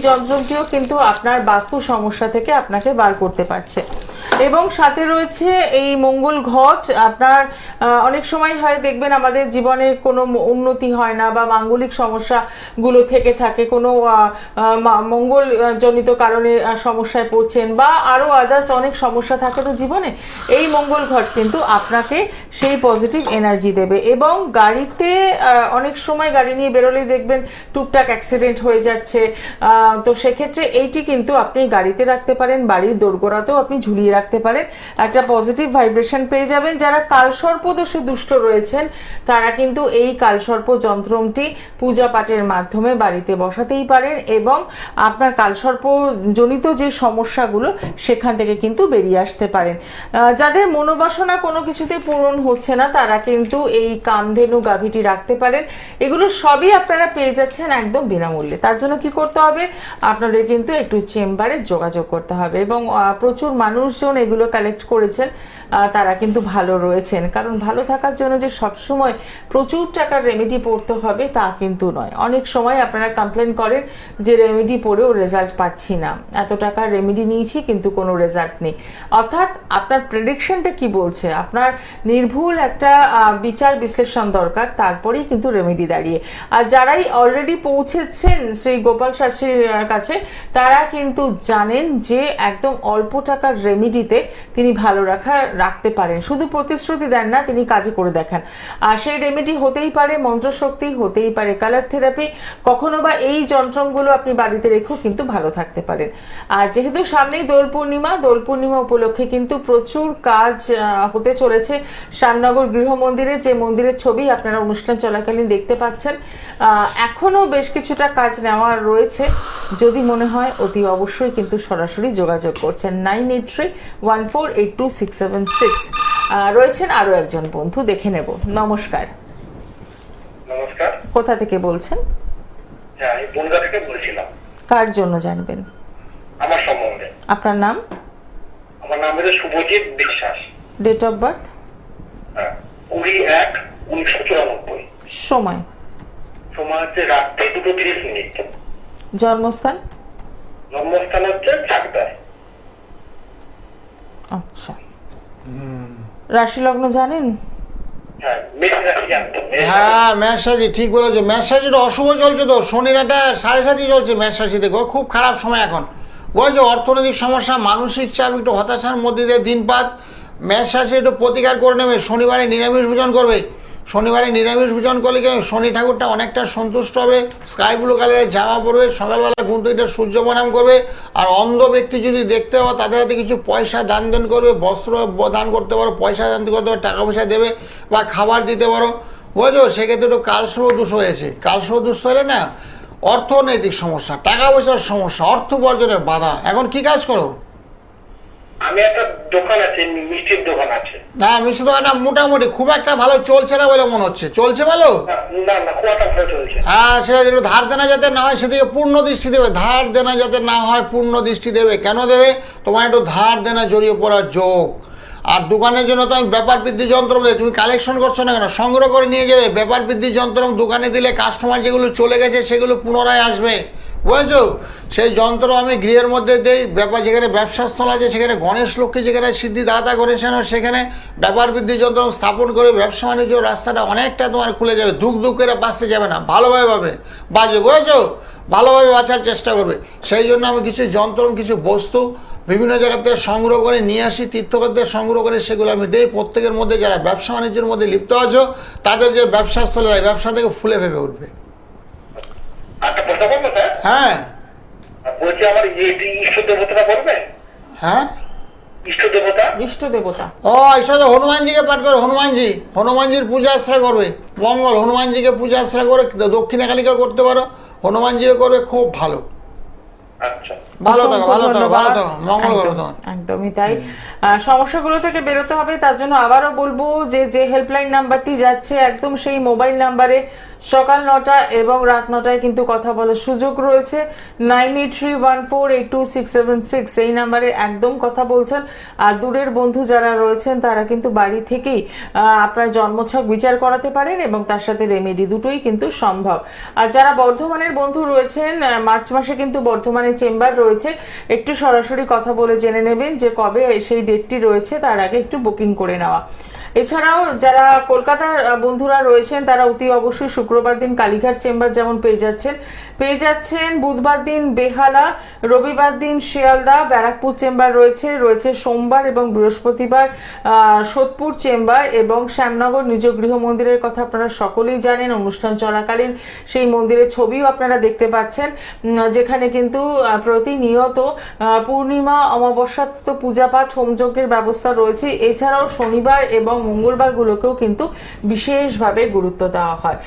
যন্ত্রটিও কিন্তু আপনার বাস্তু সমস্যা থেকে আপনাকে বার করতে পারছে। এবং সাথে রয়েছে এই মঙ্গল ঘট। আপনার অনেক সময় হয় দেখবেন আমাদের জীবনে কোনো উন্নতি হয় না বা মাঙ্গলিক সমস্যাগুলো থেকে থাকে, কোনো মঙ্গল জনিত কারণে সমস্যায় পড়ছেন বা আরও আদার্স অনেক সমস্যা থাকে তো জীবনে, এই মঙ্গল ঘট কিন্তু আপনাকে সেই পজিটিভ এনার্জি দেবে। এবং গাড়িতে অনেক সময় গাড়ি নিয়ে বেরোলেই দেখবেন টুকটাক অ্যাক্সিডেন্ট হয়ে যাচ্ছে, তো সেক্ষেত্রে এইটি কিন্তু আপনি গাড়িতে রাখতে পারেন, বাড়ির দোরগোড়াতেও আপনি ঝুলিয়ে রাখতে রাখতে পারেন, একটা পজিটিভ ভাইব্রেশন পেয়ে যাবেন। যারা কালসর্প দোষে দুষ্ট রয়েছেন তারা কিন্তু এই কালসর্প যন্ত্রটি পূজা পাঠের মাধ্যমে বাড়িতে বসাতেই পারেন এবং আপনার কালসর্প জনিত যে সমস্যাগুলো সেখান থেকে কিন্তু বেরিয়ে আসতে পারেন। যাদের মনোবাসনা কোনো কিছুতে পূরণ হচ্ছে না তারা কিন্তু এই কামধেনু গাভীটি রাখতে পারেন। এগুলো সবই আপনারা পেয়ে যাচ্ছেন একদম বিনামূল্যে। তার জন্য কি করতে হবে, আপনাদের কিন্তু একটু চেম্বারে যোগাযোগ করতে হবে এবং প্রচুর মানুষজন এগুলো কালেক্ট করেছেন, তারা কিন্তু ভালো রয়েছেন। কারণ ভালো থাকার জন্য যে সবসময় প্রচুর টাকার রেমেডি পড়তে হবে তা কিন্তু নয়। অনেক সময় আপনারা কমপ্লেন করেন যে রেমেডি পড়েও রেজাল্ট পাচ্ছি না, এত টাকার রেমেডি নিয়েছি কিন্তু কোনো রেজাল্ট নেই। অর্থাৎ আপনার প্রেডিকশনটা কি বলছে, আপনার নির্ভুল একটা বিচার বিশ্লেষণ দরকার, তারপরেই কিন্তু রেমেডি দাঁড়িয়ে। আর যারাই অলরেডি পৌঁছেছেন শ্রী গোপাল শাস্ত্রীর কাছে তারা কিন্তু জানেন যে একদম অল্প টাকার রেমেডিতে তিনি ভালো রাখতে পারেন। শুধু প্রতিশ্রুতি দেন না, তিনি কাজে করে দেখান। আর সেই রেমেডি হতেই পারে মন্ত্রশক্তি, হতেই পারে কালার থেরাপি, কখনো বা এই যন্ত্রগুলো আপনি বাড়িতে রেখেও কিন্তু ভালো থাকতে পারেন। আর যেহেতু সামনেই দোল পূর্ণিমা উপলক্ষে কিন্তু প্রচুর কাজ হতে চলেছে শ্যামনগর গৃহ মন্দিরে, যে মন্দিরের ছবি আপনারা অনুষ্ঠান চলাকালীন দেখতে পাচ্ছেন। এখনো বেশ কিছুটা কাজ নেওয়ার রয়েছে। যদি মনে হয় অতি অবশ্যই কিন্তু সরাসরি যোগাযোগ করছেন 9831482676। রয়েছেন আরো একজন বন্ধু, দেখে নেব। নমস্কার। নমস্কার। কোথা থেকে বলছেন? হ্যাঁ, আমি বনগা থেকে বলছিলাম। কার জন্য জানবেন? আমার সম্বন্ধে। আপনার নাম? আমার নাম হচ্ছে Subhajit Biswas. Date of birth? 20/1/1994। সময়? সময় হচ্ছে রাত্রি 2:30। জন্মস্থান? জন্মস্থান হচ্ছে চাকদায়। আচ্ছা, রাশি লগ্ন জানেন? হ্যাঁ, মেষ রাশি জানতাম। হ্যাঁ, মেষ রাশি ঠিক বলেছো। মেষ রাশিটা অশুভ চলছে তো, শনির একটা 7.5 চলছে মেষ রাশি দেখো, খুব খারাপ সময় এখন বলছো। অর্থনৈতিক সমস্যা, মানসিক চাপ, একটু হতাশার মধ্যে দিয়ে দিনপাত। মেষ রাশি একটু প্রতিকার করে নেবে, শনিবারে নিরামিষ ভোজন করবে। শনিবারে নিরামিষ ভোজন করলে কি শনি ঠাকুরটা অনেকটা সন্তুষ্ট হবে। স্কাই ব্লু কালারের জামা পরবে, সকালবেলা ঘুম থেকে সূর্য প্রণাম করবে। আর অন্ধ ব্যক্তি যদি দেখতে পাও তাদের হাতে কিছু পয়সা দান করবে, বস্ত্র দান করতে পারো, পয়সা দান করতে পারো, টাকা পয়সা দেবে বা খাবার দিতে পারো বুঝছো। সেক্ষেত্রে একটু কালসর্প দোষ হয়েছে। কালসর্প দোষ হলে না অর্থনৈতিক সমস্যা, টাকা পয়সার সমস্যা, অর্থ উপার্জনের বাধা। এখন কি কাজ করো? আমি একটা দোকান আছে, মিষ্টির দোকান আছে। না, মিষ্টি দোকানটা মোটামুটি খুব একটা ভালো চলছে না বলে মনে হচ্ছে। চলছে ভালো? না না, খুব একটা ভালো চলছে। হ্যাঁ, সেটা একটু ধার দেনা যাতে না হয় সেদিকে পূর্ণ দৃষ্টি দেবে। ধার দেনা যাতে না হয় পূর্ণ দৃষ্টি দেবে। কেন দেবে? তোমার একটু ধার দেনা জড়িয়ে পড়ার যোগ। আর দোকানের জন্য তো আমি ব্যাপার বৃদ্ধি যন্ত্র দেয়, তুমি কালেকশন করছো না কেন? সংগ্রহ করে নিয়ে যাবে। ব্যাপার বৃদ্ধি যন্ত্র দোকানে দিলে কাস্টমার যেগুলো চলে গেছে সেগুলো পুনরায় আসবে বুঝেছো। সেই যন্ত্র আমি গৃহের মধ্যে দেই। ব্যাপার যেখানে ব্যবসাস্থল আছে সেখানে গণেশ লক্ষ্মী, যেখানে সিদ্ধিদাতা গণেশেন, সেখানে ব্যাপার বৃদ্ধি যন্ত্র স্থাপন করে ব্যবসা বাণিজ্য রাস্তাটা অনেকটা তোমার খুলে যাবে। দুঃখ করে বাঁচতে যাবে না, ভালোভাবে পাবে বাঁচবে বুঝেছো। ভালোভাবে বাঁচার চেষ্টা করবে। সেই জন্য আমি কিছু যন্ত্র, কিছু বস্তু বিভিন্ন জায়গা থেকে সংগ্রহ করে নিয়ে আসি, তীর্থকরদের সংগ্রহ করে সেগুলো আমি দিই। প্রত্যেকের মধ্যে যারা ব্যবসা বাণিজ্যের মধ্যে লিপ্ত আছো তাদের যে ব্যবসাস্থলে ব্যবসা থেকে ফুলে ফেপে উঠবে। একটা প্রশ্ন করবো স্যার? হ্যাঁ বলছি, আমার ইষ্ট দেবতাটা করবে? হ্যাঁ, ইষ্ট দেবতা? ইষ্ট দেবতা? ও ঈশ্বর হনুমানজিকে পাঠ করে। হনুমানজির পূজা আশ্রা করবে। মঙ্গল হনুমানজিকে পূজা আশ্রা করে দক্ষিণাকালিকা করতে পারো, হনুমানজিকে করবে, খুব ভালো। আচ্ছা, ভালো থাকো, ভালো থাকো, ভালো থাকো, মঙ্গল করো তোমার। একদমই তাই। সমস্যাগুলো থেকে বেরোতে হবে। তার জন্য আবারও বলবো যে হেল্পলাইন নাম্বারটি যাচ্ছে একদম সেই মোবাইল নাম্বারে সকাল 9টা এবং রাত 9টায় কিন্তু কথা বলার সুযোগ রয়েছে। 9831482676 এই নাম্বারে একদম কথা বলছেন। আর দূরের বন্ধু যারা রয়েছেন তারা কিন্তু বাড়ি থেকেই আপনার জন্মছক বিচার করাতে পারেন এবং তার সাথে রেমেডি, দুটোই কিন্তু সম্ভব। আর যারা বর্ধমানের বন্ধু রয়েছেন, মার্চ মাসে কিন্তু বর্ধমানে চেম্বার রয়েছে, একটু সরাসরি কথা বলে জেনে নেবেন যে কবে সেই ডেটটি রয়েছে, তার আগে একটু বুকিং করে নেওয়া। এছাড়াও যারা কলকাতার বন্ধুরা রয়েছেন তারা অতি অবশ্যই শুক্রবার দিন কালীঘাট চেম্বার যেমন পেয়ে যাচ্ছেন বুধবার দিন বেহালা, রবিবার দিন শিয়ালদা, ব্যারাকপুর চেম্বার রয়েছে সোমবার এবং বৃহস্পতিবার সোদপুর চেম্বার এবং শ্যামনগর নিজ গৃহ মন্দিরের কথা আপনারা সকলেই জানেন। অনুষ্ঠান চলাকালীন সেই মন্দিরের ছবিও আপনারা দেখতে পাচ্ছেন, যেখানে কিন্তু প্রতিনিয়ত পূর্ণিমা অমাবস্যা তো পূজা পাঠ হোমযজ্ঞের ব্যবস্থা রয়েছে। এছাড়াও শনিবার এবং মঙ্গলবারগুলোকেও কিন্তু বিশেষভাবে গুরুত্ব দেওয়া হয়।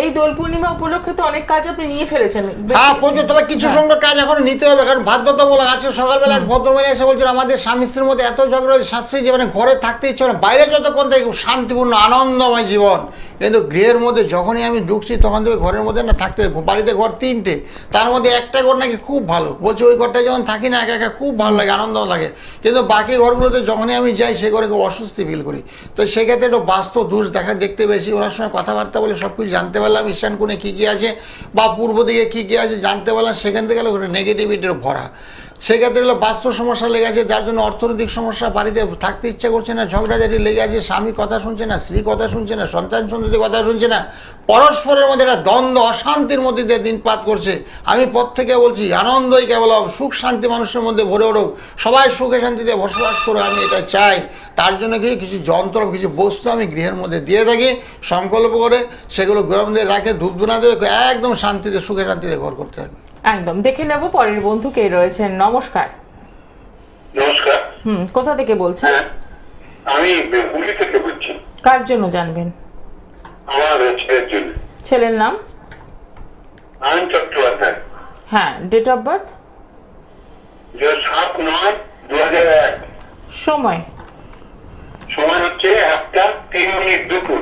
এই দোল পূর্ণিমা উপলক্ষে তো অনেক কাজ আপনি নিয়ে ফেলেছেন। হ্যাঁ প্রচুর, তবে কিছু সংখ্যক কাজ এখন নিতে হবে, কারণ বাধ্যতামূলক। আজকে সকালবেলা এক ভদ্রমহিলা এসে বলছিল আমাদের স্বামী স্ত্রীর মধ্যে এত ঝগড়া, শাস্ত্রী জীবনে ঘরে থাকতে ইচ্ছে না, বাইরে যতক্ষণ থেকে খুব শান্তিপূর্ণ আনন্দময় জীবন, কিন্তু গৃহের মধ্যে যখনই আমি ঢুকছি তখন থেকে ঘরের মধ্যে না থাকতে, বাড়িতে ঘর 3টে, তার মধ্যে একটা ঘর নাকি খুব ভালো, বলছে ওই ঘরটা যখন থাকি না একা একা খুব ভালো লাগে, আনন্দ লাগে, কিন্তু বাকি ঘরগুলোতে যখনই আমি যাই সে ঘরে খুব অস্বস্তি ফিল করি। তো সেক্ষেত্রে একটু বাস্তব দোষ দেখতে পেয়েছি, ওনার সঙ্গে কথাবার্তা বলে সব কিছু জানতে পারলাম, ঈশান কোণে কী কী আছে বা পূর্ব দিকে কী কী আছে জানতে পারলাম। সেখান থেকে গেলে নেগেটিভিটির ভরা, সেক্ষেত্রে হলো বাস্তব সমস্যা লেগে আছে, যার জন্য অর্থনৈতিক সমস্যা, বাড়িতে থাকতে ইচ্ছা করছে না, ঝগড়াঝাটি লেগে আছে, স্বামী কথা শুনছে না, স্ত্রী কথা শুনছে না, সন্তান সন্ততি কথা শুনছে না, পরস্পরের মধ্যে একটা দ্বন্দ্ব অশান্তির মধ্যে দিয়ে দিনপাত করছে। আমি পর থেকে বলছি আনন্দই কেবল, সুখ শান্তি মানুষের মধ্যে ভরে উঠুক, সবাই সুখে শান্তিতে বসবাস করে, আমি এটা চাই। তার জন্য কিছু যন্ত্র কিছু বস্তু আমি গৃহের মধ্যে দিয়ে থাকি, সংকল্প করে সেগুলো গৃহের মধ্যে রাখে ধূপধুনা দেবে, একদম শান্তিতে সুখে শান্তিতে ঘর করতে হবে। একদম দেখে নেব পরের বন্ধু কে রয়েছেন। নমস্কার। নমস্কার। কোথা থেকে বলছেন? আমি হুগলি থেকে বলছি। কার জন্য জানবেন? আমার ছেলের জন্য। ছেলের নাম? আয়ন চট্টোপাধ্যায়। হ্যাঁ, ডেট অফ বার্থ? 7/9/2001। সময়? সময় হচ্ছে 1:03 দুপুর।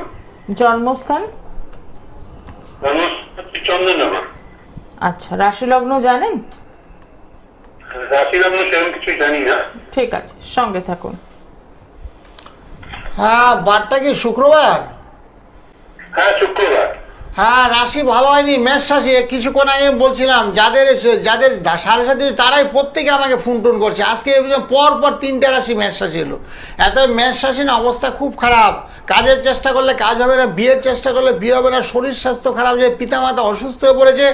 জন্মস্থান? চন্দননগর। আচ্ছা, রাশি লগ্ন জানেন? রাশি লগ্ন সেরকম কিছু জানি না। ঠিক আছে, সঙ্গে থাকুন। হ্যাঁ, বারটা কি শুক্রবার? হ্যাঁ, শুক্রবার। হ্যাঁ, রাশি ভালো হয়নি, মেষ রাশি। কিছুক্ষণ আগে বলছিলাম যাদের 7:30 তারাই প্রত্যেকে আমাকে ফোন টোন করছে। আজকে পর 3টে রাশি মেষ রাশি এলো। এত মেষ রাশি না অবস্থা খুব খারাপ, কাজের চেষ্টা করলে কাজ হবে না, বিয়ের চেষ্টা করলে বিয়ে হবে না, শরীর স্বাস্থ্য খারাপ, যে পিতামাতা অসুস্থ হয়ে পড়েছে,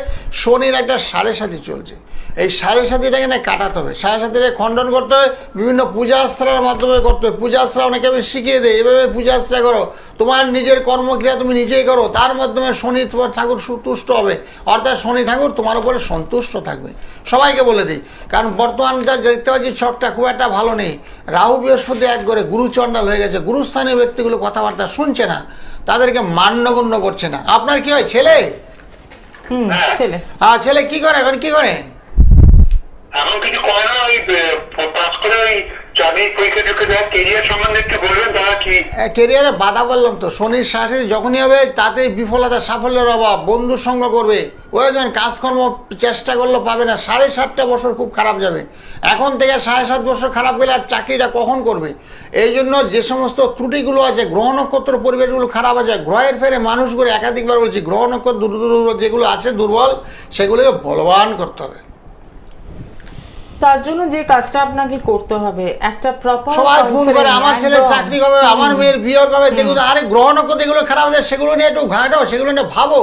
শনির একটা 7.5 চলছে, এই 7.5টাকে না কাটাতে হবে, 7.5টাকে খণ্ডন করতে হবে, বিভিন্ন পূজা আশ্রার মাধ্যমে করতে হবে। পূজা আশ্রা অনেকে আমি শিখিয়ে দেয়, এভাবে পূজা আশ্রা করো, তোমার নিজের কর্মক্রিয়া তুমি নিজেই করো, তার মাধ্যমে শনি তোমার ঠাকুর সন্তুষ্ট হবে, অর্থাৎ শনি ঠাকুর তোমার উপরে সন্তুষ্ট থাকবে। সবাইকে বলে দিই, কারণ বর্তমান যা দেখতে পাচ্ছি ছকটা খুব একটা ভালো নেই, রাহু বৃহস্পতি এক করে গুরুচণ্ডাল হয়ে গেছে, গুরুস্থানীয় ব্যক্তিগুলো কথাবার্তা শুনছে না, তাদেরকে মান্যগণ্য করছে না। আপনার কি হয়, ছেলে? ছেলে। হ্যাঁ, ছেলে কি করে, এখন কি করে? এখন কিছু করে না, ওই পাস করে ওই চাকরি পরীক্ষা ঢুকে দেয়। কেরিয়ার সম্বন্ধে একটু বলবেন তারা কি? কেরিয়ারে বাধা বললাম তো, শনির শাসে যখনই হবে তাতে বিফলতা, সাফল্যের অভাব, বন্ধুর সঙ্গ করবে, ওইজন কাজকর্ম চেষ্টা করলেও পাবে না। 7.5 বছর খুব খারাপ যাবে, এখন থেকে 7.5 বছর খারাপ গেলে আর চাকরিটা কখন করবে? এই জন্য যে সমস্ত ত্রুটিগুলো আছে, গ্রহ নক্ষত্র পরিবেশগুলো খারাপ আছে, গ্রহের ফেরে মানুষগুলো, একাধিকবার বলছি, গ্রহ নক্ষত্র যেগুলো আছে দুর্বল, সেগুলোকে বলবান করতে হবে। তার জন্য যে কাজটা আপনাকে করতে হবে, একটা প্রপার সবাই ফোন করে আমার ছেলের চাকরি হবে, আমার মেয়ের বিয়ে হবে, যেগুলো আরে গ্রহ নক্ষত্র যেগুলো খারাপ আছে সেগুলো নিয়ে একটু ঘাঁটো, সেগুলো নিয়ে ভাবো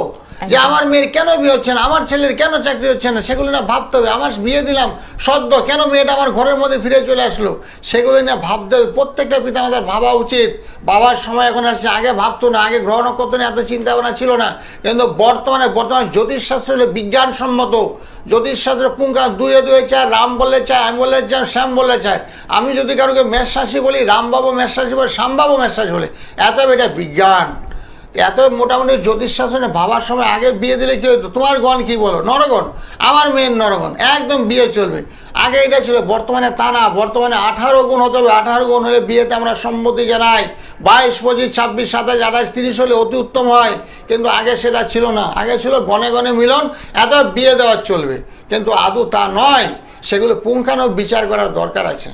যে আমার মেয়ের কেন বিয়ে হচ্ছে না, আমার ছেলের কেন চাকরি হচ্ছে না, সেগুলো না ভাবতে হবে। আমার বিয়ে দিলাম সদ্য, কেন মেয়েটা আমার ঘরের মধ্যে ফিরে চলে আসলো, সেগুলো নিয়ে ভাবতে হবে। প্রত্যেকটা পিতামাতার ভাবা উচিত। বাবার সময় এখন আসছে, আগে ভাবতো না, আগে গ্রহ নক্ষত্র নিয়ে এত চিন্তা ভাবনা ছিল না, কিন্তু বর্তমানে জ্যোতিষশাস্ত্র হলো বিজ্ঞানসম্মত। জ্যোতিষশাস্ত্র পুঙ্খা 2 4, রাম বললে চায়, আমি বললে চাই, শ্যাম বললে চায়। আমি যদি কারোকে মেষ রাশি বলি, রামবাবু মেষ রাশি বলে, শ্যামবাবু মেষ রাশি বলে, এত এটা বিজ্ঞান। এত মোটামুটি জ্যোতিষশাস্ত্রে ভাবার সময় আগে বিয়ে দিলে কি হতো, তোমার গণ কি বলো, নরগণ, আমার মেয়ের নরগণ, একদম বিয়ে চলবে। আগে এটা ছিল, বর্তমানে তা না, বর্তমানে 18 গুণ হতে হবে, 18 গুণ হলে বিয়েতে আমরা সম্মতি জানাই। 22, 25, 26, 27, 28, 30 হলে অতি উত্তম হয়, কিন্তু আগে সেটা ছিল না। আগে ছিল গণে গণে মিলন, এত বিয়ে দেওয়া চলবে, কিন্তু আদৌ তা নয়, সেগুলো পুঙ্খানুপুঙ্খ বিচার করার দরকার আছে।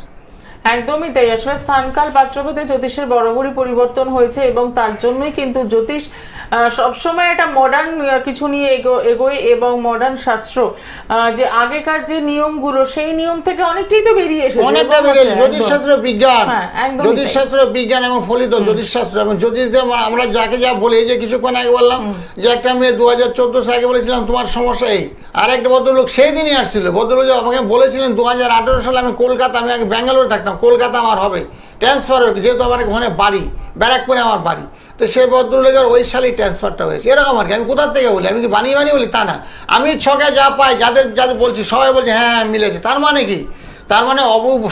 একদমই তাই। আসলে স্থানকাল পাত্রভেদে জ্যোতিষের বরাবরই পরিবর্তন হয়েছে এবং তার জন্যই কিন্তু জ্যোতিষ সবসময় একটা মডার্ন কিছু নিয়ে এগোয় এবং মডার্ন শাস্ত্র যে আগেকার যে নিয়মগুলো সেই নিয়ম থেকে অনেকটাই তো বেরিয়ে এসেছে। অনেকটা এবং বেরিয়ে হচ্ছে জ্যোতিষশাস্ত্র বিজ্ঞান, হ্যাঁ, একদমই জ্যোতিষশাস্ত্র বিজ্ঞান এবং ফলিত জ্যোতিষশাস্ত্র এবং জ্যোতিষ দিয়ে আমরা যাকে যা বলি, এই যে কিছুক্ষণ আগে বললাম যে একটা মেয়ে 2014 সালে আগে বলেছিলাম তোমার সমস্যা এই, আর একটা ভদ্রলোক সেই দিনই আসছিল, ভদ্রলোক আমাকে বলেছিলেন 2018 সালে আমি কলকাতা, আমি আগে ব্যাঙ্গালোরে থাকতাম, কলকাতা আমার হবে ট্রান্সফার হবে, যেহেতু আমার ওখানে বাড়ি ব্যারাকপুরে আমার বাড়ি, তো সেই ভদ্রলোকের ওই সালেই ট্রান্সফারটা হয়েছে। এরকম আর কি। আমি কোথার থেকে বলি, আমি কি বানিয়ে বানিয়ে বলি তা না, আমি ছকে যা পাই যাদের যাদের বলছি সবাই বলছে হ্যাঁ হ্যাঁ মিলেছে। তার মানে কি, তার মানে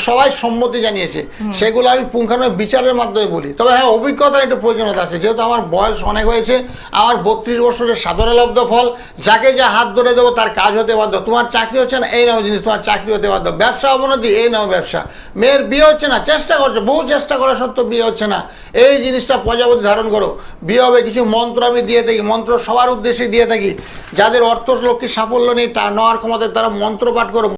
সবাই সম্মতি জানিয়েছে, সেগুলো আমি পুঙ্খানুপুঙ্খ বিচারের মাধ্যমে বলি। তবে হ্যাঁ, অভিজ্ঞতার একটু প্রয়োজনীয়তা আছে, যেহেতু আমার বয়স অনেক হয়েছে, আমার 32 বছরের সাধারণলব্ধ ফল, যাকে যা হাত ধরে দেবো তার কাজ হতে বাধ্য। তোমার চাকরি হচ্ছে না, এই নাও জিনিস, তোমার চাকরি হতে বাধ্য। ব্যবসা অবনতি, এই নাও ব্যবসা। মেয়ের বিয়ে হচ্ছে না, চেষ্টা করছে, বহু চেষ্টা করা সত্ত্বেও বিয়ে হচ্ছে না, এই জিনিসটা প্রজাপতি ধারণ করো, বিয়ে হবে। কিছু মন্ত্র আমি দিয়ে থাকি, মন্ত্র সবার উদ্দেশ্যে দিয়ে থাকি, যাদের অর্থ লক্ষ্মী সাফল্য নেই, নেওয়ার ক্ষমতা, তারা মন্ত্র পাঠ করো।